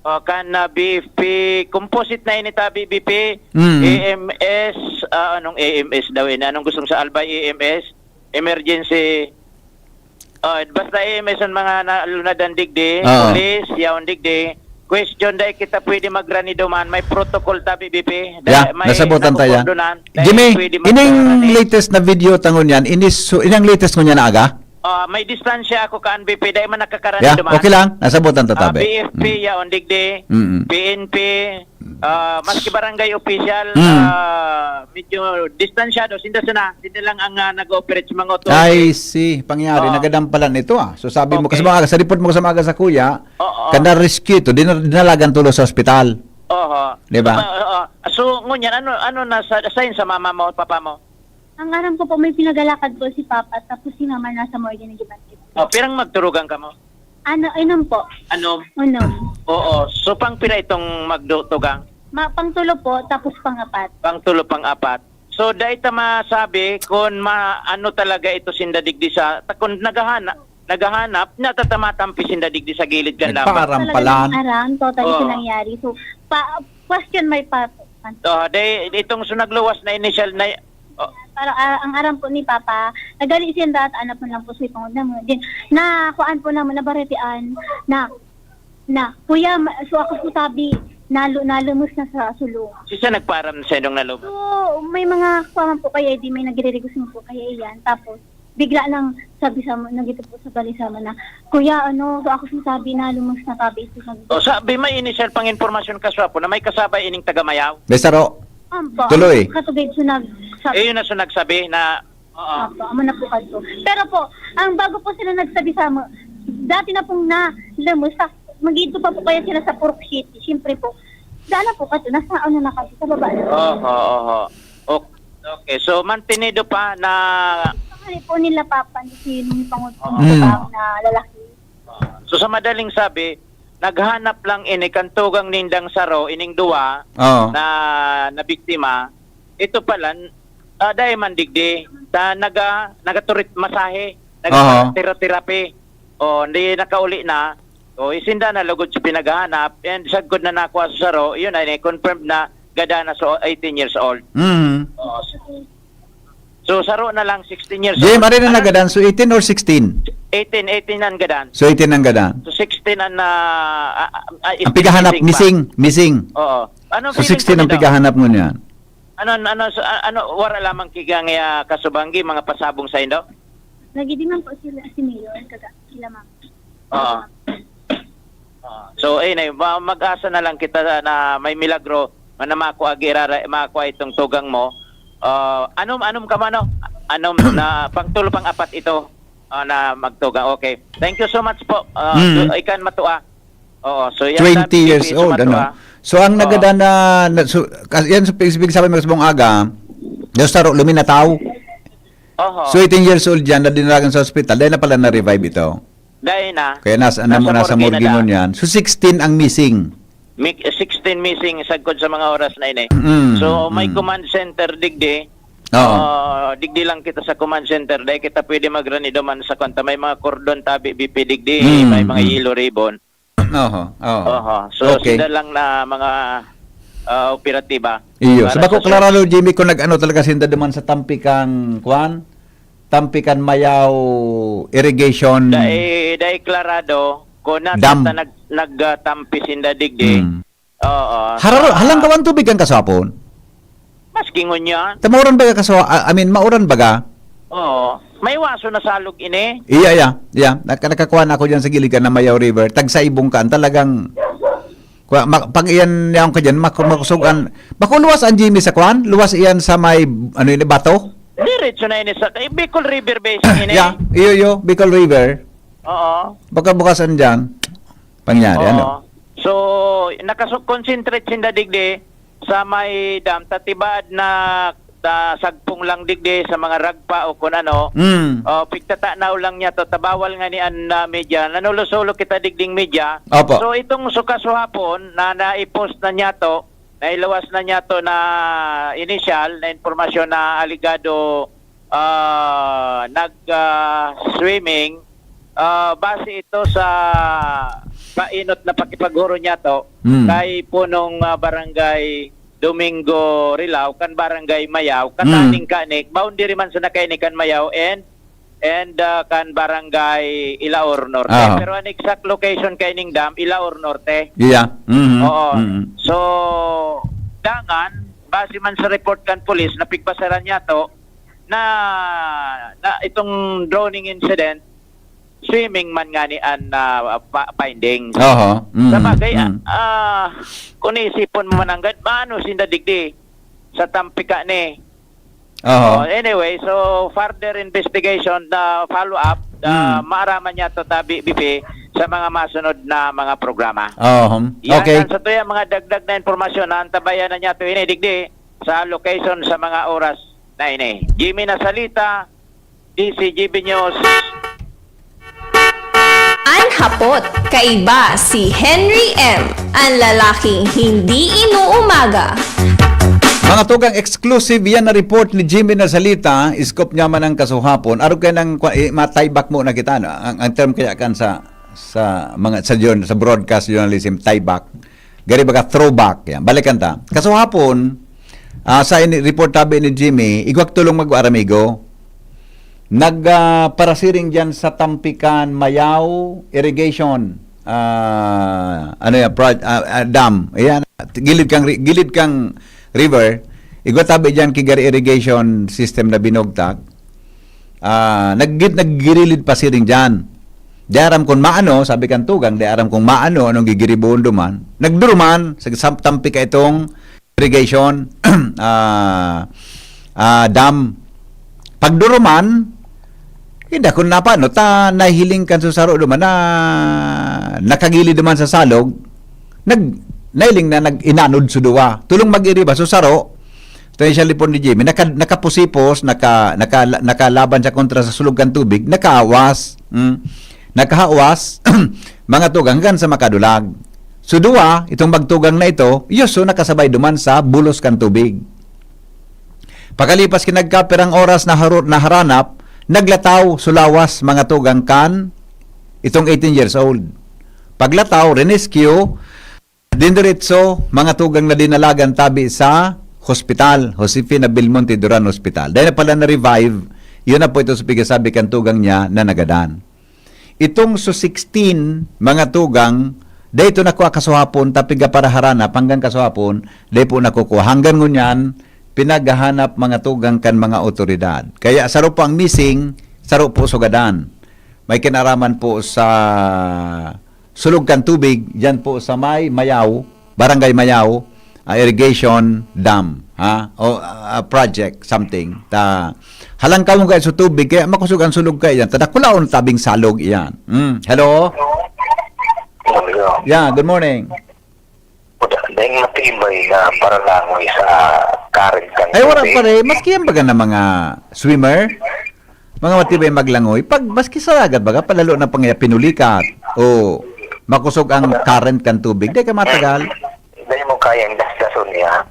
kan na BFP, composite na inita BBP, AMS, anong AMS daw yun? Anong gustong sa Albay AMS? Emergency, basta AMS ang mga nalunadan digdi, police, yaon digdi, question dahil kita pwede magranido man, may protocol ta BBP. Nasabutan tayo. Jimmy, ining latest na video tangon yan, inang latest mo niya na aga? May distansya ako ka BP dahil man nakakaranido man. Okay lang, nasabutan tatabi. BFP, yaon digdi, PNP, maski barangay official, medyo distansyado, sinda lang ang nag-operate sa mga authorities. I see, pangyari, nagadampalan ito So sabi mo, kasi sa report mo sa mga sa kuya, kada rescue ito, dinalagan tulo sa ospital. Di ba? So, ngunyan, ano na sign sa mama mo, papa mo? Ang aram ko po, may pinagalakad po si Papa, tapos si Mama nasa morgue na gibantid. Pirang magturugan ka mo? Inom po. Ano? Unom. Oo. So, pang pila itong magtugang? Pangtulo po, tapos pangapat. Pangtulo, pang-apat. So, dahil ta masabi kung ano talaga ito sindadigdi sa, kung naghahanap, natatatampi sindadigdi sa gilid kan lamang. Nagparampalan. Aram, totally nangyari. So, question my papa. Dahil itong nagluwas na initial na, Parang ang aram po ni Papa, nagali siya dati, anak mo lang po sa ipangod naman. Din, kuan po naman, nabaretian, kuya, so ako po sabi, nalumos na sa sulong. siya nagparam sa inyong nalubos? So, may mga kuwan po kaya, di may nagre-regus mo po kaya iyan. Tapos, bigla lang sabi sa nagito po sa balisama na, kuya, so ako po sabi, nalumos na tabi. Sabi, may initial pang informasyon kaswapo na may kasabay ining tagamayaw? Besaro. Tuloy. Katugay sunag. Yun na nagsabi na Amo na po kadto. Pero po, ang bago po sila nagsabi sa mo, dati na pong nalumos, magito pa po kaya sila sa Purok City. Siyempre po, dala po kadto, nasa na kadto, sa baba na. Okay, so mantinido pa na... Ano po nila Papa, si Pangulo na lalaki. So sa madaling sabi, naghanap lang ini kantugang nindang saro ining duwa na biktima. Ito pala dahil mandigdi ta nagaturit masahe, nagterapi. Hindi nakauli na. Isinda na lugod sa pinaghahanap and sagod na nakuha sa saro, yun ay confirmed na gada na so 18 years old. So saro na lang 16 years old. Jim, ano na nagadan? So 18 or 16? 18 ang gadan. So 18 ang gadan. So 16 ang ang pigahanap missing. Oo. So 16 ang pigahanap mo niyan. Ano wala lamang kigang kasubanggi mga pasabong sa indo? Nagidiman po sila si Mayor sila ma'am. Oo. So mag-asa na lang kita na may milagro na makuha itong tugang mo. Anom ka mano? Anom na pangtulo pang-apat ito. Na magtugang. Okay. Thank you so much po. Ikan matua. So yan 20 years old So ang nagada na so yan specific sabi mo sa buong aga. Yung saro luminataw. So 18 years old yan na dinaragan sa hospital. Dahil na pala na-revive ito. Dahil na. Kaya nasa morgue mo yan. So 16 ang missing. 16 missing sagkod sa mga oras na ini. So may command center digdi. Digdi lang kita sa command center dahil kita pwede magranido man sa konta. May mga cordon tabi BP digdi, may mga yellow ribbon. So sila lang na mga operatiba. Iyo. So bako klaralo Jimmy kung nag-ano talaga sinda duman sa Tampikan Tampikan Mayaw irrigation. Dai klarado kung nagtampi sinda digdi. Halang kawan tubig ang kasapon. Maski ngunya. Tamuran ba ka mauran ba ka? May waso na salog ini. Iya. Nakakuha na ako diyan sa giligan na Mayaw River. Tagsaibong kan talagang pag iyan yaong ka diyan makusugan. Luwas ang Jimmy sa kwan? Luwas iyan sa may bato? Diretso na ini sa Bicol River basin ini. Iyo, Bicol River. Oo. Baka bukasan dyan, pangyari, ano? So, concentrate sinda digdi sa may dam, tatibad na sagpong lang digdi sa mga ragpa o kung ano. Pigtatanaw lang niya to, tabawal nga ni an media. Nanulo-sulo kita digding media. Opo. So, itong sukasuhapon na naipost na niya to, nailawas na niya to na initial na informasyon na aligado nag-swimming. Base ito sa painot na pakipaguro niya to kay punong barangay Domingo Rilao kan barangay Mayaw kataning kanik boundary man sa nakainik kan Mayaw and kan barangay Ilaor Norte. Pero ang exact location kay ning dam Ilaor Norte. Yeah. Oo. So dangan base man sa report kan police na pigbasaran niya to na itong drowning incident swimming man nga ni an findings. Sa bagay, kung isipon mo mananggad, maano sinda digdi sa tampika ni. Anyway, so further investigation, follow-up, maaraman niya to tabi bibi sa mga masunod na mga programa. Okay. Yan, sa to yung mga dagdag na informasyon na antabayan na niya to digdi sa location sa mga oras na ini. Jimmy Nasalita, DCGB News. Ang hapot, kaiba si Henry M. Ang lalaking hindi inuumaga. Mga tugang exclusive yan na report ni Jimmy Nasalita, iskop niya man ang kasuhapon. Araw kayo ng mataybak mo na kita, no? Ang term kaya kan sa broadcast journalism, taybak. Gari baga throwback yan. Balikan ta. Kasuhapon, sa report tabi ni Jimmy, igwak tulong mag-aramigo. Nagparasiring dyan sa Tampikan Mayaw irrigation dam. Ayan, gilid kang river. Igwatabi dyan kigari irrigation system na binogtak. Naggirilid pasiring dyan. Di aram kung maano, sabi kan tugang, di aram kung maano anong gigiribuon duman. Nagduruman sa Tampika itong irrigation dam. Pagduruman, hindi kung napano, nahiling kan susaro duman na nakagili duman sa salog, nailing na inanod suduwa. Tulong mag-iriba, susaro, ito yung siya lipon ni Jimmy, nakapusipos, nakalaban siya kontra sa sulog kan tubig, nakaawas, mga tugang hanggang sa makadulag. Suduwa, itong magtugang na ito, yuso nakasabay duman sa bulos kan tubig. Pagkalipas kinagkaperang oras na haranap, naglataw sulawas mga tugang kan itong 18 years old. Paglataw, renescue, dindiretso mga tugang na dinalagan tabi sa hospital, Josefina Belmonte Duran Hospital. Dahil na pala na-revive, yun na po ito sa pigasabi kan tugang niya na nagadan. Itong 16 mga tugang, dahil ito nakuha kasuhapon, tapiga para haranap hanggang kasuhapon, dahil po nakukuha. Hanggang ngunyan, pinaghahanap mga tugang kan mga otoridad. Kaya saro po ang missing, saro po sugadan. May kinaraman po sa sulog kan tubig, dyan po sa Mayaw, Barangay Mayaw, irrigation dam, o project, something. Halang ka mo kayo sa tubig, kaya makusog ang sulog kayo yan. Tadakulaon tabing salog iyan. Hello? Yeah, good morning. Dahil matibay na para langoy sa karig kan. Ay, wala pare. Maski yan baga na mga swimmer, mga matibay maglangoy, pag maski sa agad baga, palalo na pang pinulikat o makusog ang current kan tubig, di ka matagal. Dahil mo kayang dasdason niya.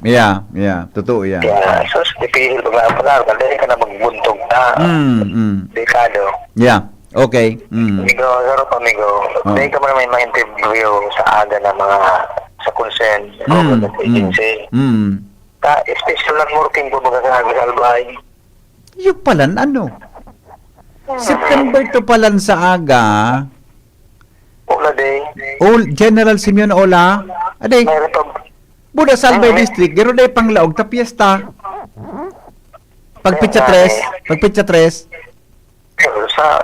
Yeah. Totoo yan. Kaya, dipihil pag-aapagal, dahil ka na magbuntog na dekado. Yeah. Okay. Amigo, dahil ka man may ma-interview sa aga na mga sa concern government agency. Special lang working po mga kagalbay. Yung palan, ano? September to palan sa aga. Ola day. General Simeon Ola. Aday. Buda Salbay District. Gero day panglaog ta piyesta. Pagpitsa 3. Sa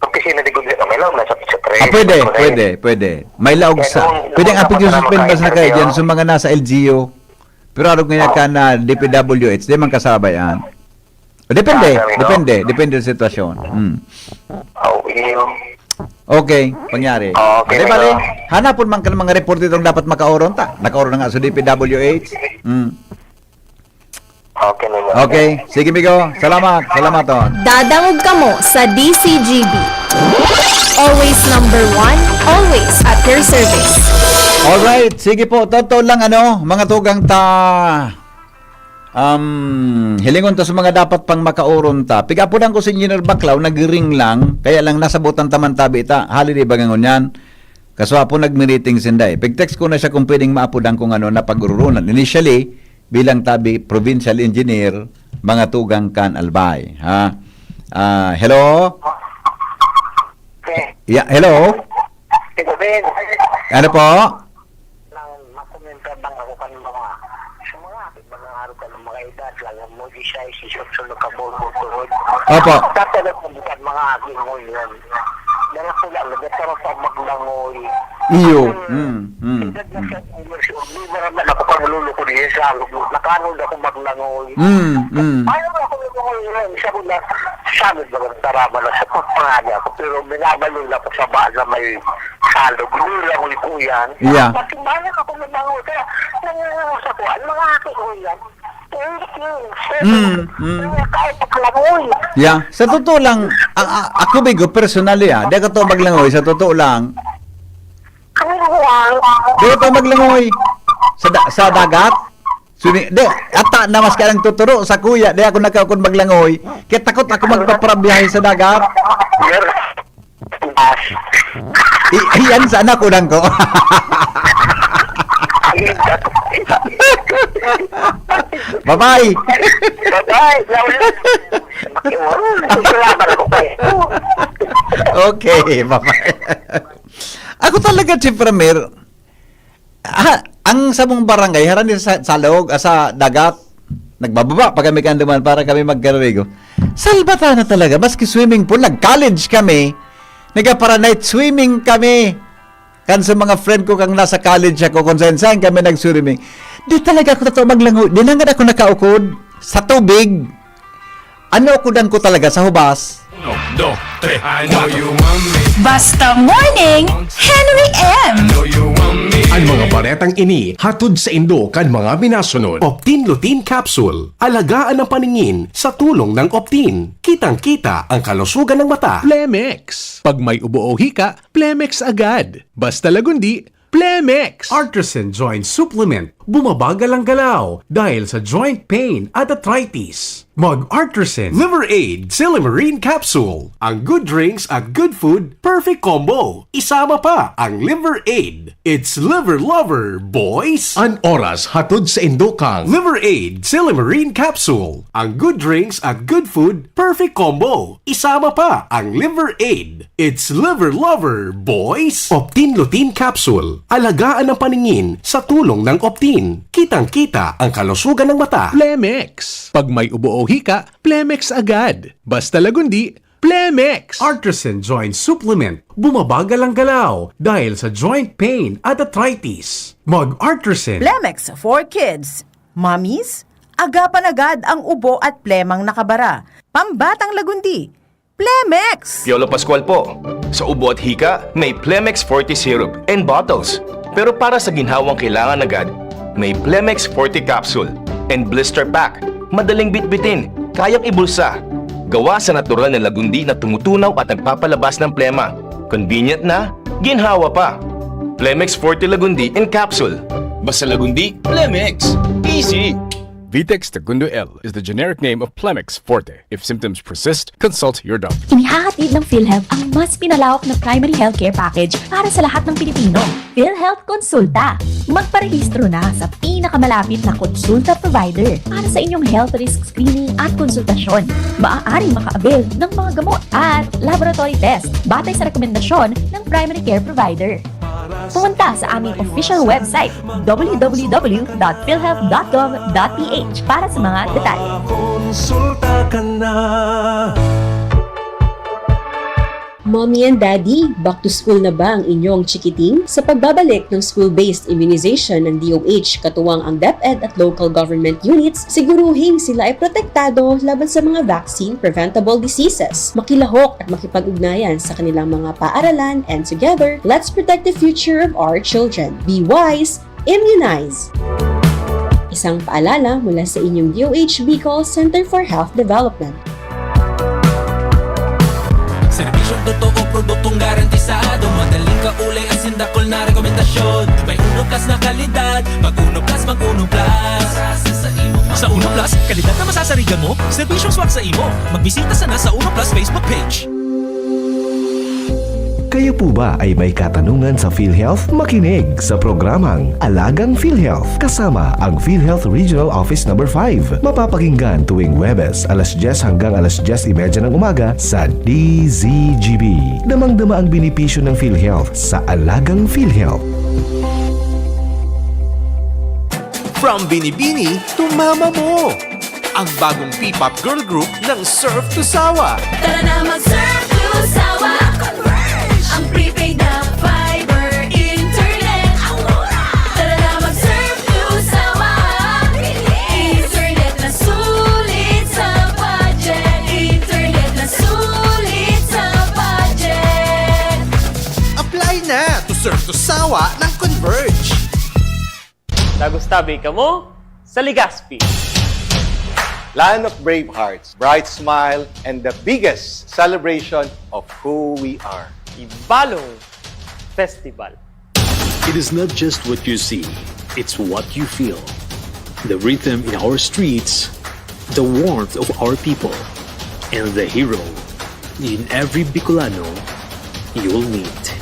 opisina di gudya may laog na sa pizza tray. Pwede. May laog sa. Pwedeng application bas na kayo dyan sa mga nasa LGU. Pero arog nga ka na DPWH, di man kasabay yan. Depende sa sitwasyon. Okay, pangyari. Okay, Di bali, hanapon man ka ng mga report itong dapat makauron ta. Nakauron na nga sa DPWH. Okay, Migo. Okay, sige Migo. Salamat. Salamat on. Dadangog ka mo sa DCGB. Always number 1, always at your service. Alright, sige po. Totoo lang mga tugang ta. Hilingon to sa mga dapat pang makauron ta. Pigapunan ko si Engineer Baclaw, nag-ring lang, kaya lang nasabutan taman tabi ita. Holiday bagangon yan. Kaswa po nag-meeting sinda eh. Pag-text ko na siya kung pwedeng maapudan kung na pag-ururunan. Initially, bilang tabi provincial engineer, mga tugang kan albay. Ha? Hello? Yeah, hello? Ito, Ben. Ano po? Makomenta bang ako kan mga araw ka ng mga edad lang mo di siya isusunod ka mo tuhod. Opo. Tatanap mo bukan mga aking mo yun. Dahil ako lang, nagkasama sa maglangoy. Iyo. Edad na sa immersion, hindi maraming ako pangululo ko niya sa lubot. Nakanood ako maglangoy. Ayaw ako maglangoy yun. Sabi na, sabi ba ng tarama na sa pagpanganya ako. Pero minabalo na ako sa baan na may salog. Nilangoy ko yan. Yeah. Matibayan ako maglangoy. Kaya nangyayos ako, ang mga aking ko yan. Yeah. Sa totoo lang, ako bigo personally di ko to maglangoy. Sa totoo lang, di ko to maglangoy sa dagat. Di, ata na mas kailang tuturo sa kuya. Di ako nakaukod maglangoy. Kaya takot ako magpaprabiyahe sa dagat. Iyan sa anak unang ko. Bye-bye. Okay, bye-bye. Ako talaga, Chief Ramir, ang sa mong barangay, harani sa loob, sa dagat, nagbababa pag kami kanduman para kami magkararigo. Salbata na talaga, maski swimming pool, nag-college kami, para night swimming kami. Kan sa mga friend ko kang nasa college ako, kung saan kami nag-swimming. Di talaga ako totoo maglangoy. Di na nga ako nakaukod sa tubig. Ukudan ko talaga sa hubas. Basta Morning, Henry M. Ang mga baretang ini hatod sa Indo kan mga minasunod. Optin Lutein Capsule. Alagaan ang paningin sa tulong ng Optin. Kitang-kita ang kalusugan ng mata. Plemex. Pag may ubo o hika, Plemex agad. Basta lagundi, Plemex. Artisan Joint Supplement. Bumabagal ang galaw dahil sa joint pain at arthritis. Mag-Artisan Liver Aid Silimarine Capsule. Ang good drinks at good food, perfect combo. Isama pa ang Liver Aid. It's liver lover, boys! An oras hatod sa Indokang. Liver Aid Silimarine Capsule. Ang good drinks at good food, perfect combo. Isama pa ang Liver Aid. It's liver lover, boys! Optin Lutein Capsule. Alagaan ang paningin sa tulong ng Optin. Kitang-kita ang kalusugan ng mata. Plemex. Pag may ubo o hika, Plemex agad. Basta lagundi, Plemex. Artisan Joint Supplement. Bumabagal ang galaw dahil sa joint pain at arthritis. Mag-Artisan. Plemex for kids. Mommies, agapan agad ang ubo at plemang nakabara. Pambatang lagundi. Plemex! Piolo Pascual po. Sa ubo at hika, may Plemex Forte Syrup and bottles. Pero para sa ginhawang kailangan agad, may Plemex Forte Capsule and Blister Pack. Madaling bitbitin, kayang ibulsa. Gawa sa natural na lagundi na tumutunaw at nagpapalabas ng plema. Convenient na, ginhawa pa. Plemex Forte Lagundi in Capsule. Basta lagundi, Plemex. Easy! Vitex Segundo L is the generic name of Plemex Forte. If symptoms persist, consult your doctor. Inihahatid ng PhilHealth ang mas pinalawak na primary healthcare package para sa lahat ng Pilipino. PhilHealth Konsulta. Magparehistro na sa pinakamalapit na konsulta provider para sa inyong health risk screening at konsultasyon. Maaaring maka-avail ng mga gamot at laboratory test batay sa rekomendasyon ng primary care provider. Pumunta sa aming official website www.philhealth.gov.ph para sa mga detalye. Konsulta ka na. Mommy and Daddy, back to school na ba ang inyong chikiting? Sa pagbabalik ng school-based immunization ng DOH, katuwang ang DepEd at local government units, siguruhin sila ay protektado laban sa mga vaccine-preventable diseases. Makilahok at makipag-ugnayan sa kanilang mga paaralan, and together, let's protect the future of our children. Be wise, immunize! Isang paalala mula sa inyong DOH Bicol Center for Health Development. Serbisyong totoo, produktong garantisado, madaling kaulay ang sindakol na rekomendasyon. May Uno Plus na kalidad, mag-Uno Plus, mag-Uno Plus. Sa Uno Plus, kalidad na masasarigan mo, serbisyong swak sa imo. Magbisita sana sa Uno Plus Facebook page. Kayo po ba ay may katanungan sa PhilHealth? Makinig sa programang Alagang PhilHealth kasama ang PhilHealth Regional Office No. 5. Mapapakinggan tuwing Huwebes, alas 10 hanggang alas 10:30 ng umaga sa DZGB. Damang-dama ang benepisyo ng PhilHealth sa Alagang PhilHealth. From Binibini to Mama Mo, ang bagong P-pop girl group ng Surf to Sawa. Tara na mag-surf to Sawa. Ang prepaid na fiber internet. Tara na mag-surf to Sawa. Internet na sulit sa budget. Internet na sulit sa budget. Apply na to Surf to Sawa ng Converge. Nagustabi ka mo sa Legazpi. Land of brave hearts, bright smile, and the biggest celebration of who we are. Ibalong Festival. It is not just what you see, it's what you feel. The rhythm in our streets, the warmth of our people, and the hero in every Bicolano you'll meet.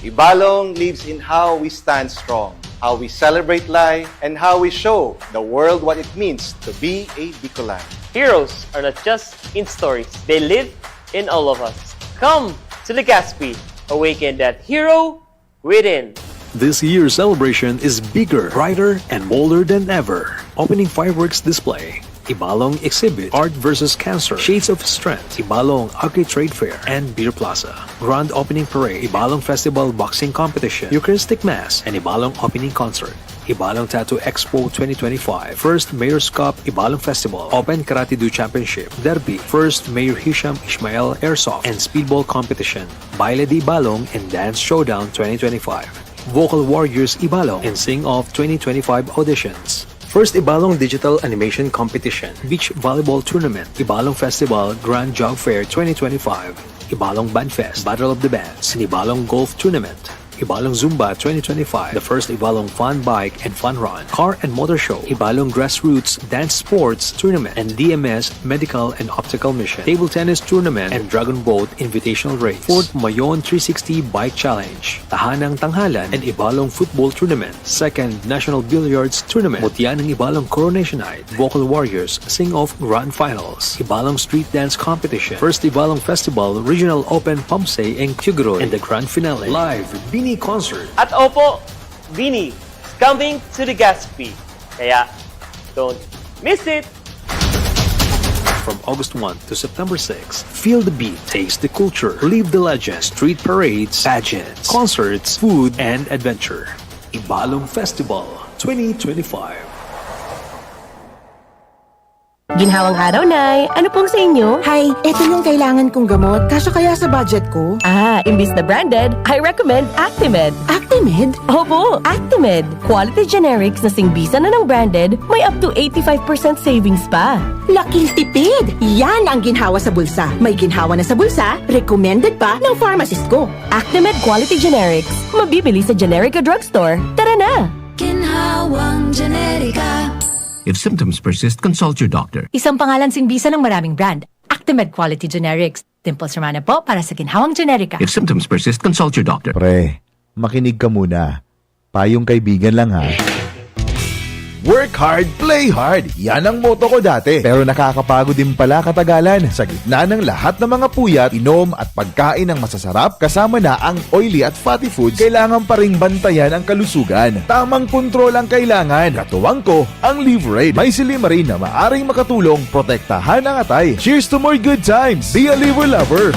Ibalong lives in how we stand strong, how we celebrate life, and how we show the world what it means to be a Bicolano. Heroes are not just in stories, they live in all of us. Come to Legazpi, awaken that hero within. This year's celebration is bigger, brighter, and bolder than ever. Opening fireworks display, Ibalong exhibit, Art vs. Cancer, Shades of Strength, Ibalong Agri Trade Fair, and Beer Plaza. Grand Opening Parade, Ibalong Festival Boxing Competition, Eucharistic Mass, and Ibalong Opening Concert. Ibalong Tattoo Expo 2025, First Mayor's Cup Ibalong Festival, Open Karate Do Championship, Derby, First Mayor Hisham Ismail Airsoft and Speedball Competition, Baile de Ibalong and Dance Showdown 2025, Vocal Warriors Ibalong and Sing Off 2025 auditions. First Ibalong Digital Animation Competition, Beach Volleyball Tournament, Ibalong Festival Grand Job Fair 2025, Ibalong Bandfest, Battle of the Bands, and Ibalong Golf Tournament. Ibalong Zumba 2025, the first Ibalong Fun Bike and Fun Run, Car and Motor Show, Ibalong Grassroots Dance Sports Tournament, and DMS Medical and Optical Mission, Table Tennis Tournament, and Dragon Boat Invitational Race, Fort Mayon 360 Bike Challenge, Tahanang Tanghalan and Ibalong Football Tournament, Second National Billiards Tournament, Mutianang Ibalong Coronation Night, Vocal Warriors Sing-Off Grand Finals, Ibalong Street Dance Competition, First Ibalong Festival Regional Open Pamsay and Cugoroy, and the Grand Finale. Live, Bini Concert. At Opo, Bini is coming to Legazpi. Kaya, don't miss it! From August 1 to September 6, feel the beat, taste the culture, live the legend, street parades, pageants, concerts, food, and adventure. Ibalong Festival 2025. Ginhawang araw, Nay. Ano pong sa inyo? Hi, eto yung kailangan kong gamot. Kasya kaya sa budget ko? Imbis na branded, I recommend Actimed. Actimed? Opo, Actimed. Quality generics na singbisa na ng branded, may up to 85% savings pa. Laking tipid! Yan ang ginhawa sa bulsa. May ginhawa na sa bulsa, recommended pa ng pharmacist ko. Actimed Quality Generics. Mabibili sa Generica Drugstore. Tara na! Ginhawang Generica. If symptoms persist, consult your doctor. Isang pangalan singbisa ng maraming brand. Actimed Quality Generics. Dimples Romana po para sa Ginhawang Generica. If symptoms persist, consult your doctor. Pre, makinig ka muna. Payong kaibigan lang ha. Work hard, play hard. Yan ang motto ko dati. Pero nakakapagod din pala katagalan. Sa gitna ng lahat ng mga puyat, inom at pagkain ng masasarap, kasama na ang oily at fatty foods, kailangan pa ring bantayan ang kalusugan. Tamang kontrol ang kailangan. Katuwang ko, ang Liverade. May silimarin na maaring makatulong protektahan ang atay. Cheers to more good times. Be a liver lover.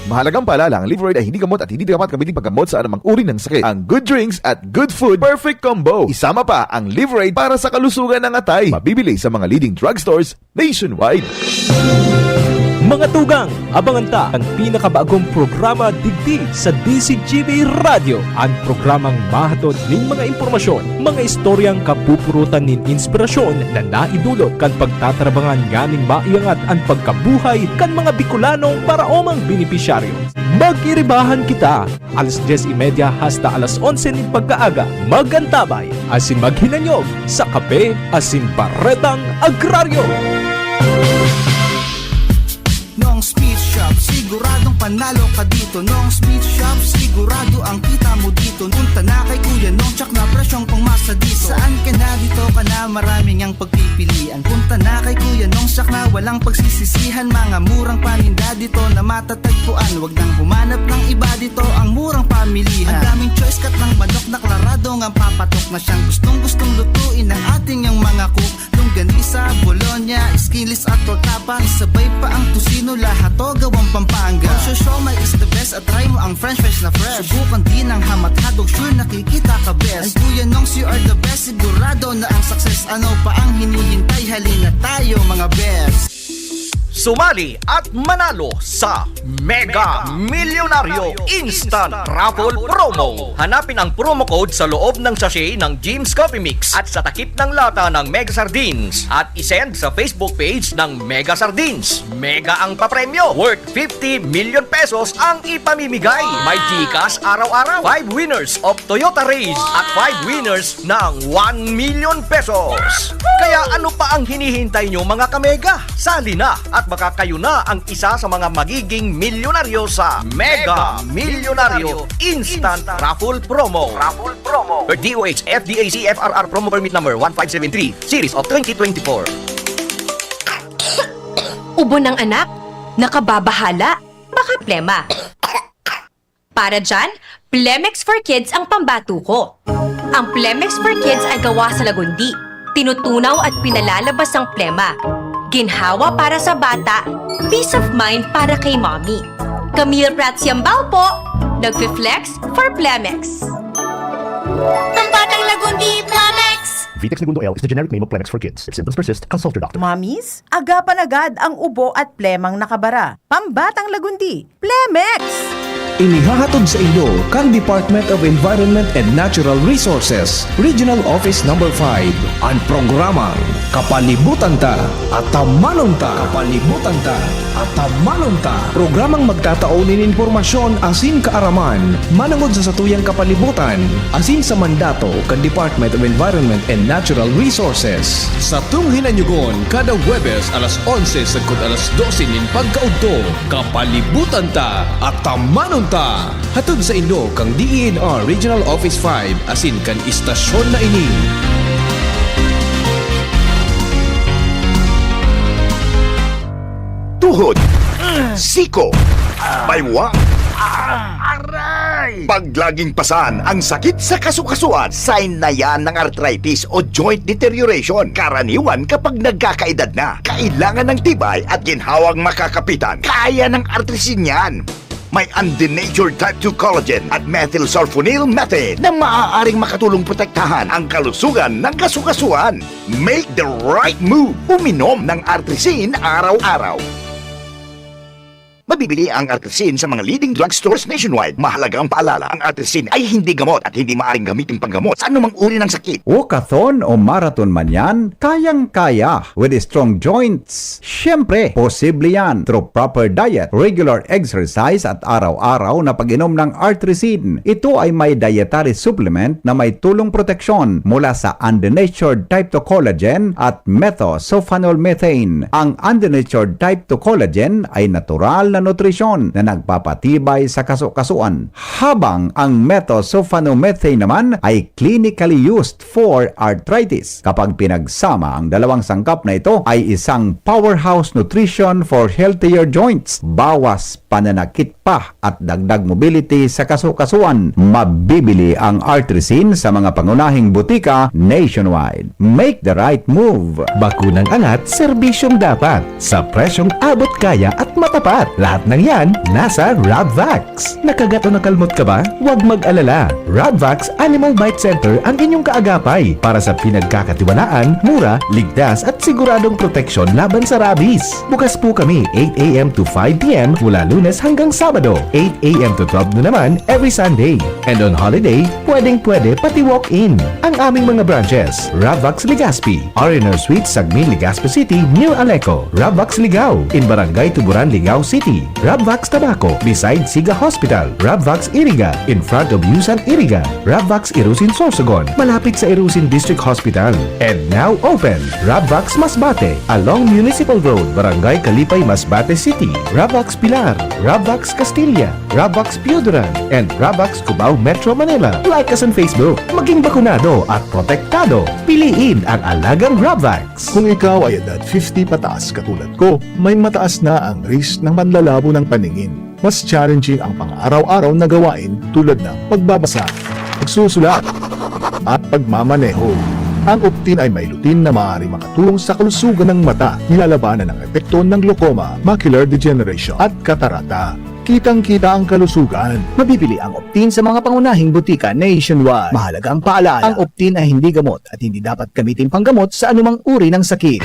Mahalagang paalala, ang Liverade ay hindi gamot at hindi dapat kabiling paggamot sa anumang uri ng sakit. Ang good drinks at good food, perfect combo. Isama pa ang Liverade para sa kalusugan ng atay. Mabibili sa mga leading drugstores nationwide. Mga tugang, abangan ta ang pinakabagong programa digdi sa DCGB Radio. Ang programang mahatod ning mga impormasyon, mga istoryang kapupurutan nin inspirasyon na naidulot kan pagtatrabangan nganing maiangat ang pagkabuhay kan mga Bicolanong paraomang benepisyaryo. Mag-iribahan kita, alas 10:30 hasta alas 11 ning pagkaaga. Magantabay, asin maghinanyog sa kape, asin baretang agraryo. Nong Speed Shop, siguradong panalo ka dito. Nong Speed Shop, sigurado ang kita mo dito. Punta na kay Kuya Nong, tsak na presyong pangmasa dito. Saan ka na dito ka na, maraming ang pagpipilian. Punta na kay Kuya Nong, tsak na walang pagsisisihan. Mga murang paninda dito na matatagpuan. Huwag nang humanap ng iba dito, ang murang pamilihan. Ang daming choice kat ng manok na klaradong ang papatok na siyang gustong lutuin ng ating yung mga cook. Longganisa, Bologna, skinless at tortapa. Sabay pa ang tusino, lahat to gawang Pampanga. Siomai is the best at try mo ang french fries na fresh. Subukan din ang hamat-hadog, sure nakikita ka best. Ay Kuya Nongs, you are the best, sigurado na ang success. Ano pa ang hinihintay, halina tayo mga best. Sumali at manalo sa Mega Milyonaryo Instant Raffle Promo. Hanapin ang promo code sa loob ng sachet ng Jim's Coffee Mix at sa takip ng lata ng Mega Sardines at isend sa Facebook page ng Mega Sardines. Mega ang papremyo, worth 50 million pesos ang ipamimigay. May Gcash araw-araw, 5 winners of Toyota Race at 5 winners ng 1 million pesos. Kaya ano pa ang hinihintay nyo mga kamega? Sali na at baka kayo na ang isa sa mga magiging milyonaryo sa Mega Milyonaryo Instant Raffle Promo. Per DOH FDAC FRR Promo Permit Number 1573 Series of 2024. Ubo ng anak, nakababahala, baka plema. Para dyan, Plemex for Kids ang pambato ko. Ang Plemex for Kids ay gawa sa lagundi. Tinutunaw at pinalalabas ang plema. Ginhawa para sa bata, peace of mind para kay mommy. Camille Prats Yambao po, nagfi-flex for Plemex. Pambatang lagundi, Plemex! Vitex Segundo L is the generic name of Plemex for kids. If symptoms persist, consult your doctor. Mommies, agapan agad ang ubo at plemang nakabara. Pambatang lagundi, Plemex! Inihahatod sa inyo kang Department of Environment and Natural Resources, Regional Office No. 5, ang programang Kapalibutan Ta at Tamanon Ta. Kapalibutan Ta at Tamanon Ta. Programang magtataon ng impormasyon asin kaaraman, manangod sa satuyang kapalibutan, asin sa mandato kan Department of Environment and Natural Resources. Sa tunghinanyugon, kada Huwebes alas 11 sagkod alas 12 nin pagkaudto, Kapalibutan Ta at Tamanon Ta. Hatod sa inyo kang DENR Regional Office 5 asin kan istasyon na ini. Tuhod, siko, baywa, paglaging pasan ang sakit sa kasukasuan, sign na yan ng arthritis o joint deterioration. Karaniwan kapag nagkakaedad na, kailangan ng tibay at ginhawang makakapitan. Kaya ng arthritis yan. May undenatured type 2 collagen at methylsulfonyl methane na maaaring makatulong protektahan ang kalusugan ng kasukasuan. Make the right move. Uminom ng Artrisin araw-araw. Mabibili ang Artrisin sa mga leading drugstores nationwide. Mahalagang paalala, ang Artrisin ay hindi gamot at hindi maaaring gamitin panggamot sa anumang uri ng sakit. Walkathon o marathon man yan, kayang-kaya with strong joints. Siyempre, posible yan through proper diet, regular exercise at araw-araw na pag-inom ng Artrisin. Ito ay may dietary supplement na may tulong proteksyon mula sa undenatured type 2 collagen at methylsulfonyl methane. Ang undenatured type 2 collagen ay natural na na nutrisyon na nagpapatibay sa kaso-kasuan. Habang ang methosulfonomethane naman ay clinically used for arthritis. Kapag pinagsama ang dalawang sangkap na ito ay isang powerhouse nutrition for healthier joints. Bawas pananakit pa at dagdag mobility sa kaso-kasuan. Mabibili ang Artrisin sa mga pangunahing butika nationwide. Make the right move. Bakunang angat, serbisyong dapat. Sa presyong abot kaya at matapat. Lahat ng yan, nasa Rabvax. Nakagat o nakalmot ka ba? Huwag mag-alala. Rabvax Animal Bite Center ang inyong kaagapay para sa pinagkakatiwalaan, mura, ligtas at siguradong proteksyon laban sa rabies. Bukas po kami 8 a.m. to 5 p.m. mula Lunes hanggang Sabado. 8 a.m. to 12 na naman every Sunday. And on holiday, pwedeng-pwede pati walk-in. Ang aming mga branches, Rabvax Legazpi, R&R Suites, Sagmin, Legazpi City, near Aleco. Rabvax Ligao, in Barangay Tuburan, Ligao City. Rabvax Tabaco, beside Siga Hospital. Rabvax Iriga, in front of Yusan Iriga. Rabvax Irusin Sorsogon, malapit sa Irusin District Hospital. And now open, Rabvax Masbate, along Municipal Road, Barangay Kalipay, Masbate City. Rabvax Pilar, Rabvax Castilla, Rabvax Piuduran, and Rabvax Cubao Metro Manila. Like us on Facebook, maging bakunado at protektado. Piliin ang alagang Rabvax. Kung ikaw ay edad 50 pataas katulad ko, may mataas na ang risk ng panlalabo ng paningin. Mas challenging ang pang-araw-araw na gawain tulad ng pagbabasa, pagsusulat, at pagmamaneho. Ang Optin ay may lutin na maaari makatulong sa kalusugan ng mata, nilalabanan ang epekto ng glaucoma, macular degeneration at katarata. Kitang-kita ang kalusugan. Mabibili ang Optin sa mga pangunahing butika nationwide. Mahalaga ang paalala, ang Optin ay hindi gamot at hindi dapat gamitin panggamot sa anumang uri ng sakit.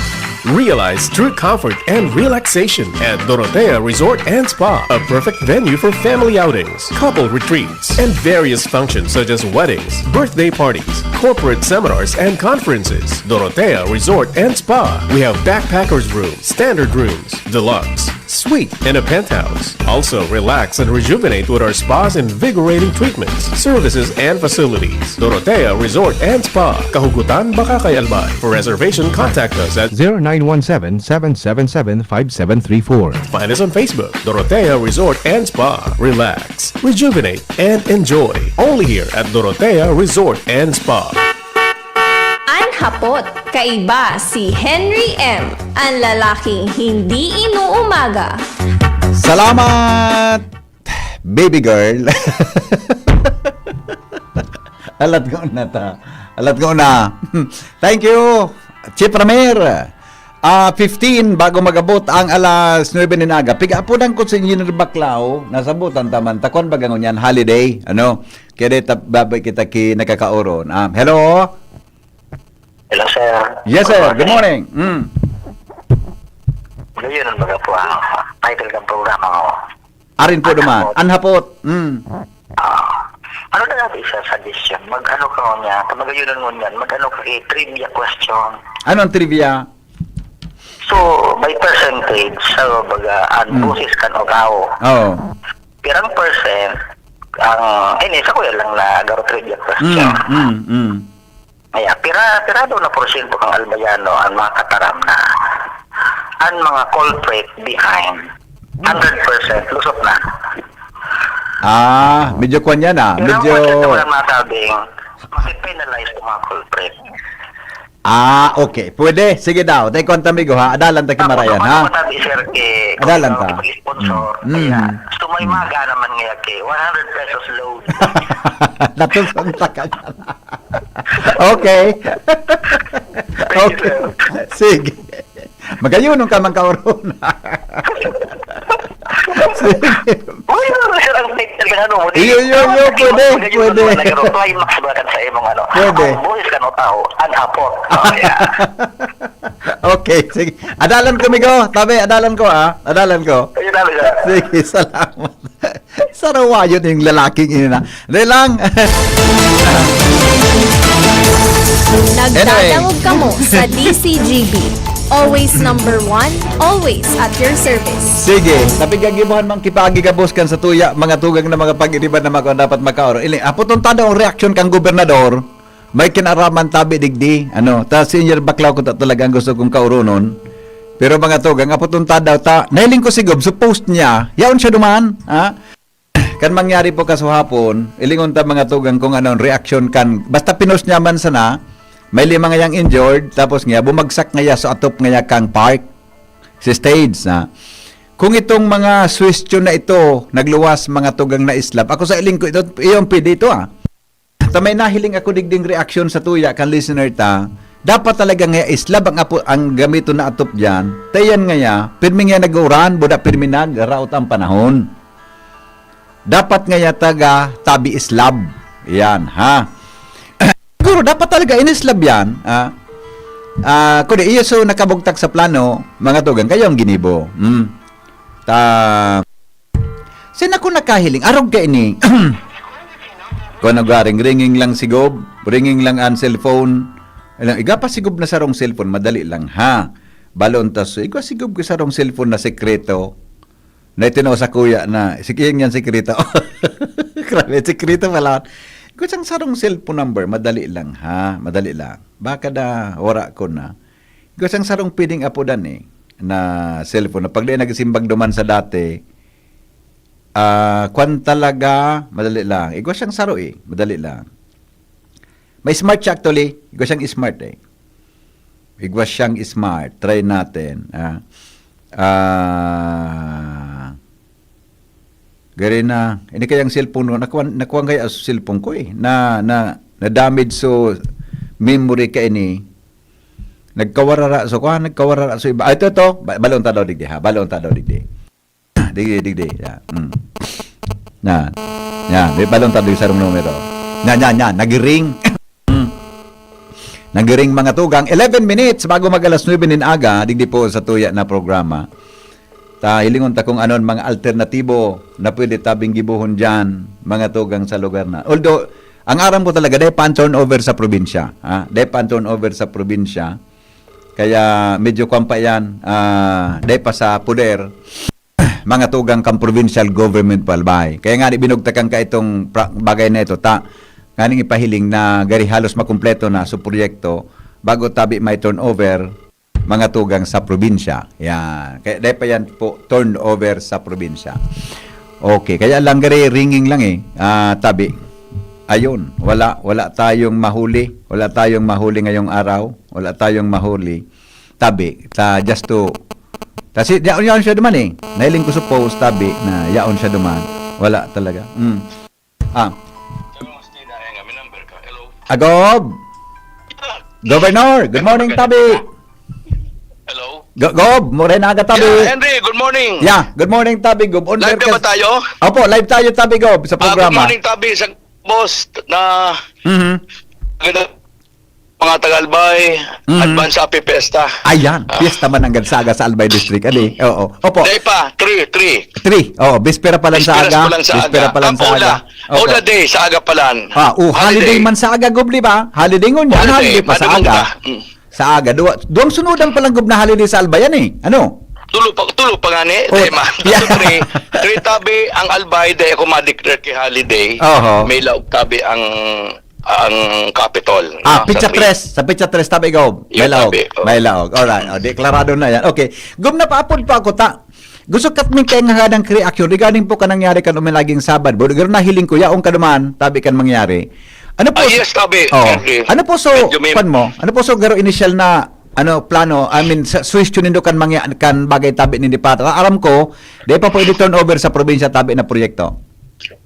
Realize true comfort and relaxation at Dorotea Resort and Spa, a perfect venue for family outings, couple retreats, and various functions such as weddings, birthday parties, corporate seminars, and conferences. Dorotea Resort and Spa. We have backpackers rooms, standard rooms, deluxe, suite, and a penthouse. Also, relax and rejuvenate with our spas and invigorating treatments, services, and facilities. Dorotea Resort and Spa, Kahugutan, Bakakay, Albay. For reservation, contact us at 0917-777-5734. Find us on Facebook, Dorotea Resort and Spa. Relax, rejuvenate, and enjoy. Only here at Dorotea Resort and Spa. Anhapot, kaiba si Henry M. Ang lalaking hindi inuumaga. Salamat, baby girl. Alat ko na ta. Alat ko na. Thank you, Chief Ramir. 15 bago magabot ang alas 9 ng aga. Pigapunan ko sa Engineer Baclao, nasabutan taman. Takon bagangon yan, holiday. Ano? Kaya babay kita ki nakakaoron. Hello? Hello, sir. Yes, sir. Good morning. Ngayon ang baga po ang title ng programa ko. Arin po naman. Anhapot. Ano na natin isa suggestion? Mag-ano ka niya, kamagayunan mo niyan, mag-ano ka trivia question. Ano ang trivia? So, by percentage, sa baga, busis kan o kao. Oo. Pirang percent, sa kuya lang na garo trivia question. Kaya, pirado na porsyento kang albayano ang mga kataram na ang mga culprit behind 100% lusot na. Medyo kwan yan medyo... Walang masabing masipenalize ng mga culprit. Okay. Pwede. Sige daw. Tay kontamigo ha. Adalan ta kimarayan ha. Adalan ta. Sumay maga naman ngayon ke 100 pesos load. Natusanta ka na. Okay. Okay. Sige. Magayunon ka man kauron. Uy, sir, ang title ka ano. Pwede. Climax ba kan sa imong ano? Pwede. Buhis ka no tao, anhapot. Okay, sige. Adalan ko, migo. Tabi, adalan ko Adalan ko. Sige, salamat. Sarawayo yung lalaking ina. Dahil lang. Nagdadangog ka mo sa DCGB. Always number one, always at your service. Sige, tapi gagibuhan mang kipagigabos kan sa tuya, mga tugang na mga pag-iriban na mga dapat makaoro. Apotong tanda ang reaksyon kang gobernador, may kinaraman tabi digdi, ta senior Baclao ko talagang gusto kong kauronon, Pero mga tugang, aputunta daw ta, nahiling ko si Gob, so post niya, yaon siya duman, ha? Kan mangyari po kasuhapon, ilingon ta mga tugang kung anong reaction kan, basta pinost niya man sana, may 5 nga yang injured, tapos nga, bumagsak nga sa atop nga kang park, si stage, na. Kung itong mga question na ito, nagluwas mga tugang na islap, ako sa iling ko, ito, iyon pwede ito, Ta may nahiling ako digding reaction sa tuya kan listener ta, dapat talaga nga islab ang gamito na atop diyan. Tayan nga ya, pirmi nga nag-uran, buda pirmi nag-raot ang panahon. Dapat nga ya taga tabi islab. Yan, ha. Siguro dapat talaga inislab yan. Kundi iyo so nakabugtak sa plano, mga tugang, kayo ang ginibo. Sina ko nakahiling, arog ka ini. Kung nagaring, ringing lang si Gob, ringing lang ang cellphone. Iga pa sigub na sarong cellphone, madali lang, ha? Balon tas, iga sigub ko sarong cellphone na sekreto. Na itinaw sa kuya na, sikiyang yan sekreto. Grabe, sekreto pala. Iga siyang sarong cellphone number, madali lang, ha? Madali lang. Baka na, ora ko na. Iga siyang sarong pwedeng apodan na cellphone. Na pag di nagsimbag duman sa dati, kwan talaga, madali lang. Iga siyang saro madali lang. May smart siya actually. Igwa siyang smart Igwa siyang smart. Try natin. Gari na. Ini kayang cellphone mo. Nakuha kaya ang cellphone ko Na damage so memory ka ini. Nagkawarara. So nagkawarara. So iba. Ito. Balon ta daw digdi ha. Balon ta daw digdi. Digdi. Yan. May balon ta daw sarong numero. Yan. Nagiring. Nagiring mga tugang. 11 minutes bago mag-alas 9 nin aga, digdi po sa tuya na programa. Hilingon ta kung anon mga alternatibo na pwede tabing gibuhon dyan, mga tugang sa lugar na. Although, ang aram ko talaga, dahil pan-turn over sa probinsya. Dahil pan-turn over sa probinsya. Kaya medyo kwampa yan. Dahil pa sa puder, mga tugang kang provincial government palbay. Kaya nga, binugtakan ka itong bagay na ito. Kaning ipahiling na gari halos makumpleto na sa proyekto bago tabi may turnover mga tugang sa probinsya. Yan. Kaya dahil pa yan po turnover sa probinsya. Okay. Kaya lang gari ringing lang tabi. Ayun. Wala tayong mahuli. Wala tayong mahuli ngayong araw. Wala tayong mahuli. Tabi. Just to kasi yaon siya duman Nahiling ko suppose tabi na yaon siya duman. Wala talaga. Agob! Governor, good morning, Tabi. Hello? Gob, morena aga, Tabi. Yeah, Henry, good morning. Yeah, good morning, Tabi, Gob. Live ka ba tayo? Opo, live tayo, Tabi, Gob, sa programa. Good morning, Tabi, sa boss na mga Tagalbay, Advance Happy Fiesta. Ayan, fiesta man ang Gansaga sa Albay District. Oo. Opo. Day pa, 3. Oo, bispera pa lang sa aga. Bispera pa lang sa aga. Ola day, sa aga pa lang. Holiday man sa aga, Gob, di ba? Holiday ngon yan, holiday pa sa aga. Sa aga. Duwang sunudan pa lang, Gob, na holiday sa Albay yan Ano? Tulo pa nga ni, Dema. 3 Tabi, ang Albay, day ako ma-declare kay holiday. May laog Tabi ang Capitol. Pizza 3. Sa Pizza 3, Tabi, Gob. May laog. Alright. Deklarado na yan. Okay. Gob, napaapod pa ako gusto kat min kay nga hadang reaction regarding po kanang nangyari kan umilaging Sabad. Pero nahiling ko yaong kaduman, Tabi kan mangyari. Ano po? Yes, Tabi. Ano po so pan mo? Ano po so garo initial na plano? I mean, question nindo kan bagay Tabi ni Dipata. Aram ko, di pa pwede turn over sa probinsya Tabi na proyekto.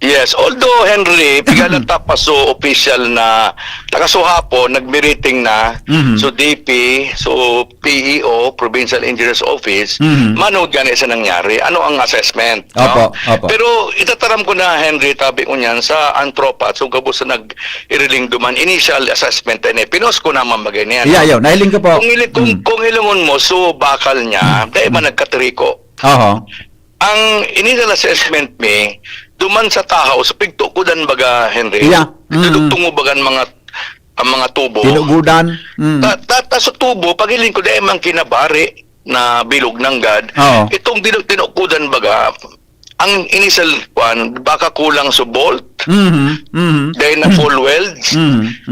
Yes, although Henry, pigalan tapos so official na takasuhapon, nagmiriting na so DP, so PEO, Provincial Engineers Office, manood gani sa nangyari. Ano ang assessment? Opo. Pero itataram ko na, Henry, tabi ko niyan sa Antropat, so gabo sa nag-iriling duman, initial assessment na pinos ko naman bagay niyan. Yeah, nahiling ko po. Kung hilingon mo, so bakal niya, dahil man nagkatriko. Ang initial assessment me, duman sa tahaw, sa pigto ko dan baga, Henry. Tungo bagan mga tubo. Tinugudan. Sa tubo, pagiling ko dahil mang kinabari na bilog ng gad. Itong tinukudan baga, ang initial one, baka kulang sa bolt. Dahil na full welds.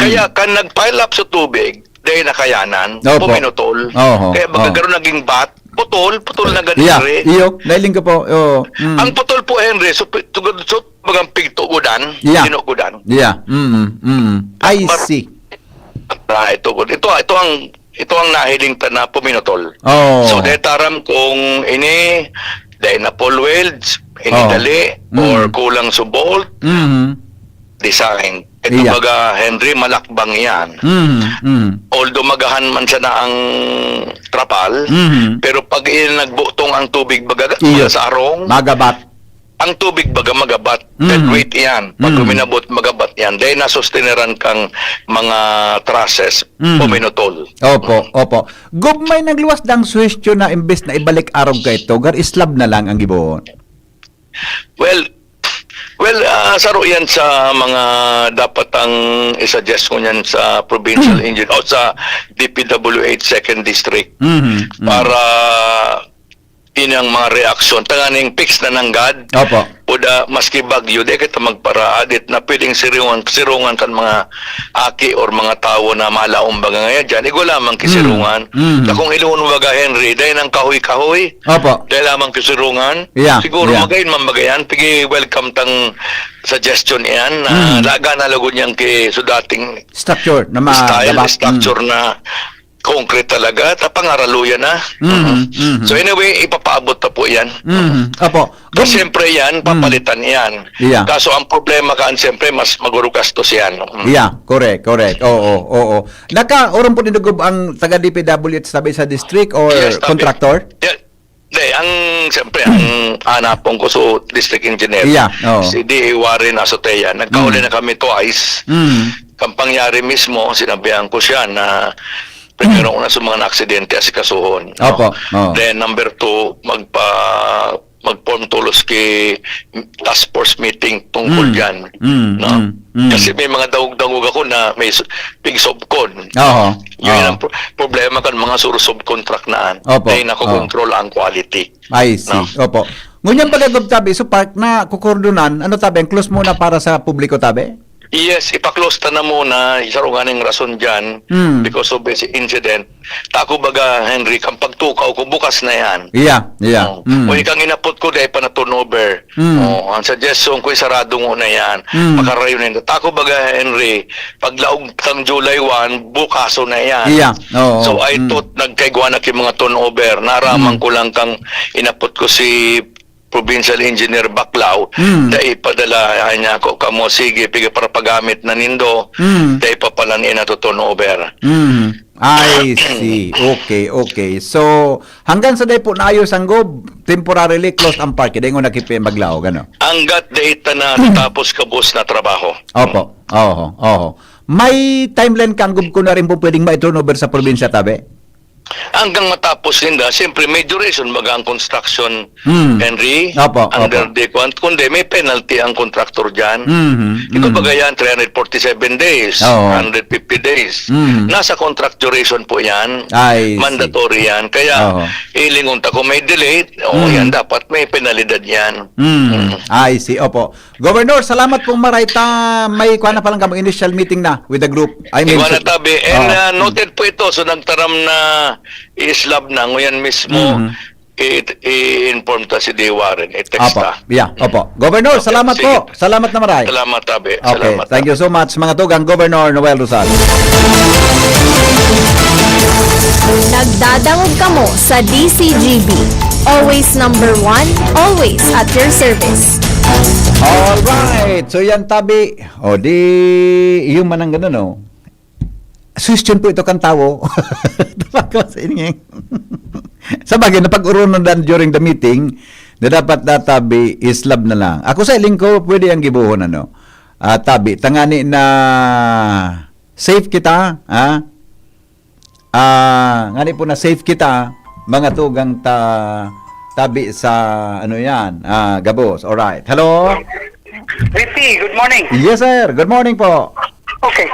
Kaya kan nag-pile up sa tubig, dahil nakayanan, puminutol. Kaya baga gano'n naging bat, putol na Yeah, ganire. iyo, nailing ko po. Ang putol po, Henry, so bagang pigtugudan, Yeah. sinugudan. Yeah. I see. Ito ang nahiling ta na puminotol. Oh. So, detaram kung ini, dahil na Paul Welds, ini dali, or kulang sa bolt, design. Ito Yeah. baga, Henry, malakbang yan. Although magahan man siya na ang trapal, pero pag nagbutong ang tubig baga Iyo. sa arong, Magabat. ang tubig baga magabat. Dead weight yan. Pag luminabot, magabat yan. Dahil nasustineran kang mga trusses, puminutol. Opo. Gubmay nagluwas dang suwestyon na imbes na ibalik arog ka ito, gar islab na lang ang gibuon. Well, saro yan sa mga dapat ang isuggest ko yan sa provincial engineer o sa DPWH 2nd District para inang mga reaksyon. Tanganing fix na ng God. Opo. Uda, maski bagyo, di kita magparaadit na pwedeng sirungan kan mga aki or mga tao na malaong baga ngayon dyan. Igo lamang kisirungan. Na kung ilunong baga, Henry, dahil ng kahoy-kahoy, Opo. dahil lamang kisirungan, Yeah, siguro yeah. magayin mamagayan. Pigi welcome tang suggestion yan na laga na lagun yan kay sudating Structure na style, magabat. structure na concrete talaga, tapangaraluyan na. So anyway, ipapaabot na po yan. Opo. Kasi siyempre yan, papalitan yan. Yeah. Kaso ang problema kaan, siyempre, mas magurugastos yan. Yeah, correct. Oo. Naka-oron po nilugob ang taga-DPWH sabi sa district or Yes, tabi. contractor? Hindi, siyempre, ang anapong ko so district engineer. Yeah, oo. Si D.A. Warren Azotea. Nagkauli na kami twice. Kampanyari mismo, sinabihan ko siya na primero una sa mga aksidente asikasuhon. Opo. Oo. Then number 2, mag-form tulos kay task force meeting tungkol dyan. No? Kasi may mga dawog-dawog ako na may big subcon. Oo. Yun ang problema kan mga subcontract naan. Opo. Dahil nakokontrol ang quality. I see. No? Opo. Ngunyan pagkagod tabi, so park na kukordonan, ano tabi, ang close muna para sa publiko tabi? Yes, ipa-close ta na muna. Isarunganing rason dyan because of this incident. Tako baga, Henry, kang pagtukaw ko, bukas na yan. Yeah. O ikang inapot ko dahil pa na turnover. Ang suggestion ko, isarado mo na yan. Makarayo na yan. Tako baga, Henry, paglaog tang July 1, bukaso na yan. Yeah. Oo. So I thought nagkaigwa na yung mga turnover. Naramang ko lang kang inapot ko si Provincial Engineer Baclao na ipadala niya ko kamo sige pigi para pagamit na nindo dahil pa pala niya na to turnover. I see. Okay. So, hanggang sa day po naayos ang gob, temporarily closed ang park. Hindi ko nakipi maglao, gano? Hanggat data na tapos kabus na trabaho. Opo. Oo. May timeline kang gob ko na rin po pwedeng ma-turnover sa probinsya tabi? Hanggang matapos nila, siyempre may duration baga ang construction, Henry, Opo. under the kundi may penalty ang contractor dyan. Ito baga yan, 347 days, Oo. 150 days. Nasa contract duration po yan, I see. mandatory yan. Kaya, Oo. ilingunta kung may delay, yan, dapat may penalidad yan. I see. Opo. Governor, salamat pong marayta. May kuha na palang kamo initial meeting na with the group. Iwan na tabi. And noted po ito, so nagtaram na islab na ngayon mismo, i-inform ta si D. Warren, i-text Opo. ta. Yeah, opo. Governor, Okay, salamat sige. po. Salamat na maray. Salamat tabi. Okay, Salamat. thank you so much mga tugang Governor Noel Rosal. Nagdadangog kamo sa DCGB. Always number 1, always at your service. Alright, so yan tabi. O di, yung manang ganun o. Question po ito kang tao. Sa bagay, napag-urunan during the meeting, na dapat tabi islab na lang. Ako sa iling ko, pwede ang gibuhon ano. Tabi, tangani na safe kita, ha? Ngani po na safe kita, mga tugang tabi sa ano yan, Gabos. Alright. Hello? VP, good morning. Yes, sir. Good morning po. Okay.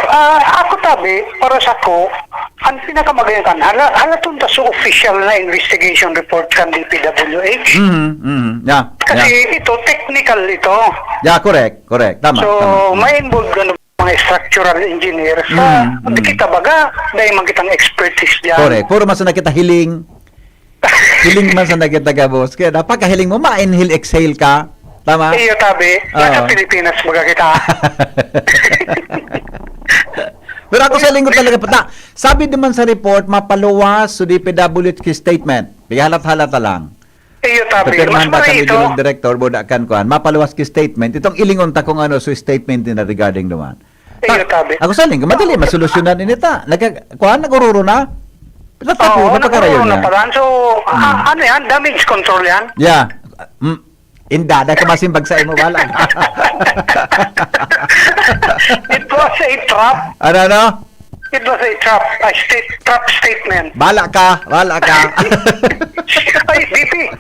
Ako tabi, para sa ko, ang pinakamagayon halatun ta sa official na investigation report kan DPWH. Yeah. Kasi ito, technical ito. Yeah, correct. Tama. So, tama. may involved ganun mga structural engineer sa kita baga, dahil man kitang expertise dyan. Correct. Puro mas na kita hiling. Hiling man sa nagkitaga, boss. Kaya dapat kahiling mo, ma-inhale, exhale ka. Tama? Iyo tabi, nasa Pilipinas mga kita. Pero ako sa linggo talaga pata. Sabi naman sa report, mapaluwas sa DPWH statement. Bigahalat-halata lang. Iyo tabi, mas Kapirmahan ba kami marito. yung director, boda kan kuan, mapaluwas ki statement. Itong ilingon ta kung ano so statement nila regarding duman. Iyo tabi. Ako sa linggo, madali masolusyonan inita. Kuan nagururo na. Oo, Napakarayon nagkaroon na niya. pala. So, ano yan? Damage control yan? Yeah. Inda, dahil kumasimbag sa imo, wala. It was a trap. Ano? It was a trap. A trap statement. Bala ka. Ay, BP.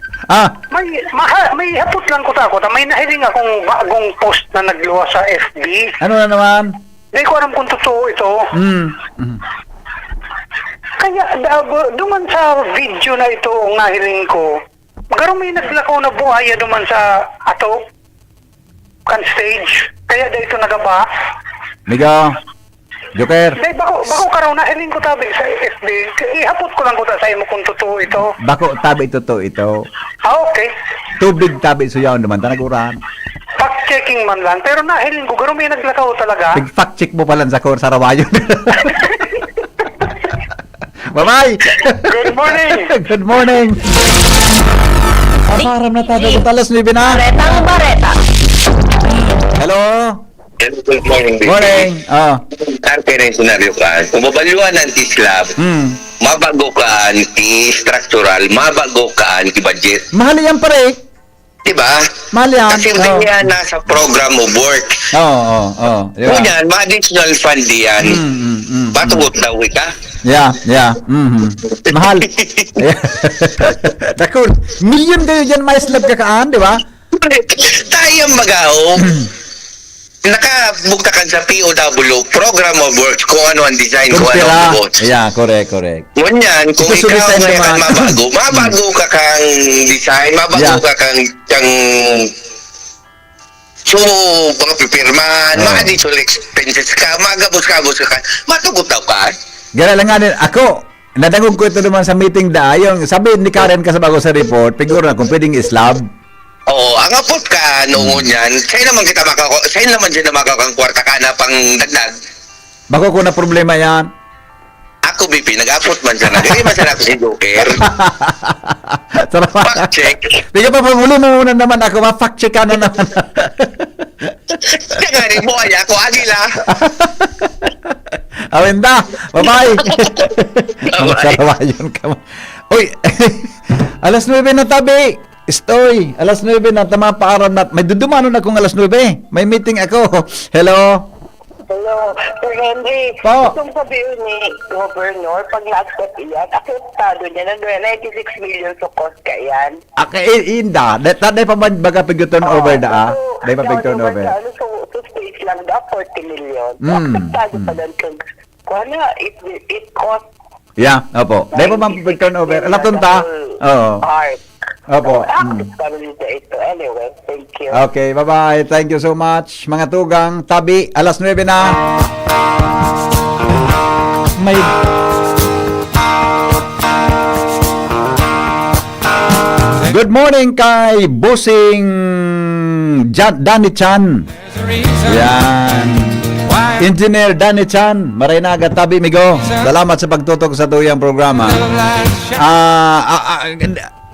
May hapot lang ko takot. May nahiling akong bagong post na nagluwa sa FB. Ano na naman? Hindi ko alam kung totoo ito. Kaya, duman sa video na ito, ang nahiling ko, magkaroon may naglakaw na buhaya duman sa ato, kan stage. Kaya dito nagaba. Migo. Joker. Dahil bako karoon, nahiling ko tabi sa FB. Ihapot ko lang ko sa imo kung totoo ito. Bako tabi ito. Okay. Tubig tabi suyaw naman, tanaguran. Fact-checking man lang. Pero nahiling ko, gano'n may naglakaw talaga. Fact check mo pala sa kor sa rawayon. Bye-bye! Good morning! Good morning! Aparam na tayo kung talas ni Bina. Baretang bareta. Hello? Good morning, baby. Morning. Arte na yung senaryo ka. Kung mabaluan ang T-slab, mabago ka ang T-structural, mabago ka ang T-budget. Mahal yan pare. Diba? Mahal yan. Kasi yan nasa program of work. Oo. Kung yan, ma-additional fund yan. Patugot daw ka. Yeah. Mahal. Dakul, milyon kayo dyan may slab kakaan, di ba? Tayong magaw, nakabukta ka sa POW, program of work, kung ano ang design, kung ano ang bots. Yeah, correct. Ngunyan, kung Ito ikaw design ngayon naman. mabago ka kang design, mabago ka kang so, mga pipirman, mga additional expenses ka, magabos-kabos ka, matugot daw ka. Gala lang nga din, ako, nadangog ko ito naman sa meeting yung sabi ni Karen ka sa bago sa report, siguro na kung pwedeng islab. Oo, ang apot ka noon yan, sa'yo naman siya na makakang kwarta ka na pang dagdag. Bako ko na problema yan. Ako, BP, nag-apot man siya. Nagari man siya si Joker. Fact check. Bigyan pa muli mo muna naman ako, ma-fact check ka na naman. Kaya nga rin mo, ay ako, agila. Awenda, bye-bye. Sarawayon ka mo. Uy, alas 9 na tabi. Stoy, alas 9 na, tama paaram na. May dudumano na kung alas 9. May meeting ako. Hello? Hello, Sir Henry. Po. Itong sabihin ni Governor, pag na-accept iyan, akseptado niya na 96 million so cost ka yan. Inda. Dahil pa baga pag-turn over da. Dahil pa pag-turn over. So, to stage lang da, 40 million. So, akseptado pa lang kung kuha it cost. Yeah, opo. Dahil pa pag-turn over. Alatun ta? Oo. Opo. Akseptado nito ito. Anyway, thank you. Okay, bye-bye. Thank you so much. Mga tugang, tabi, alas 9 na. May... Good morning kay Bossing Danny Chan. Yan. Engineer Danny Chan, Marinaga Tabi Migo. Salamat sa pagtutok sa tuyang programa.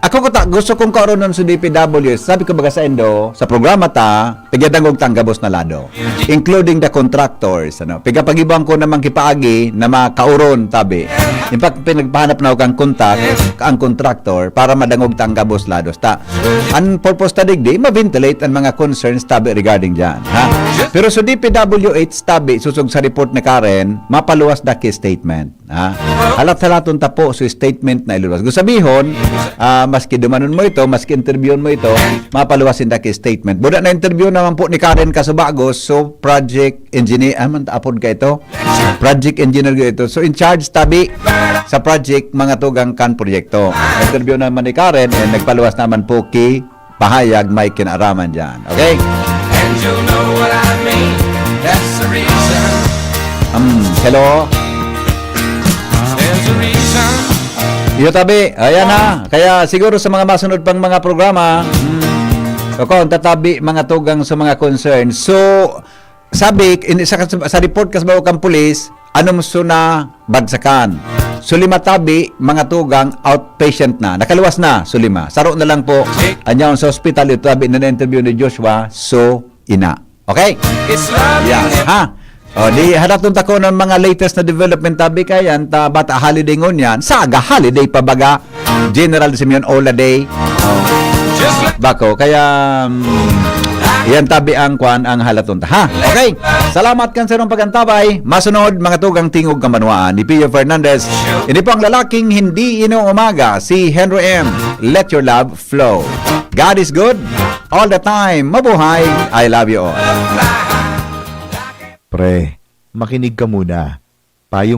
Ako gusto kong karoon sa DPW. Sabi ko baga sa Endo, sa programa ta, pigadangog tanggabos na lado. Including the contractors. Pigapagibang ko naman kipaagi na makauron tabi. In fact, pinagpahanap na ako kang kontak, ang contractor, para madangog tanggabos lados. Ang purpose ta digdi, ma-ventilate ang mga concerns tabi regarding dyan. Ha? Pero sa DPWH tabi, susog sa report ni Karen, mapaluwas na ki statement. Ha? Halat-halaton ta po sa statement na iluwas. Gusto sabihin, maski dumanon mo ito, maski interviewon mo ito, mapaluwasin na ki statement. Buda na interview naman po ni Karen Kasubagos, so project engineer, apod ka ito? Project engineer ito. So in charge tabi sa project, mga tugang kan proyekto. Interview naman ni Karen, and nagpaluwas naman po ki pahayag may kinaraman dyan. Okay? And you know what I mean. That's the reason. Hello? There's a reason Iyo tabi, ayan na. Kaya siguro sa mga masunod pang mga programa, ang tatabi mga tugang sa mga concern. So, sabi, sa report kas bago kang pulis, anong suna bagsakan? Sulima tabi, mga tugang outpatient na. Nakaluwas na, sulima. Saro na lang po. Anyaw sa hospital, ito tabi na interview ni Joshua, so ina. Okay? Yeah. Ha? O, di hadatong tako ng mga latest na development tabi kayan, ta bata holiday ngon yan. Saga holiday pa baga. General Simeon Ola Day. Bako, kaya yan tabi ang kwan ang halaton ta. Ha? Okay. Salamat kan sa pagantabay. Masunod mga tugang tingog kamanuan ni Pio Fernandez. Ini po ang lalaking hindi inuumaga, si Henry M. Let your love flow. God is good all the time. Mabuhay. I love you all. Pre, makinig ka muna. Payong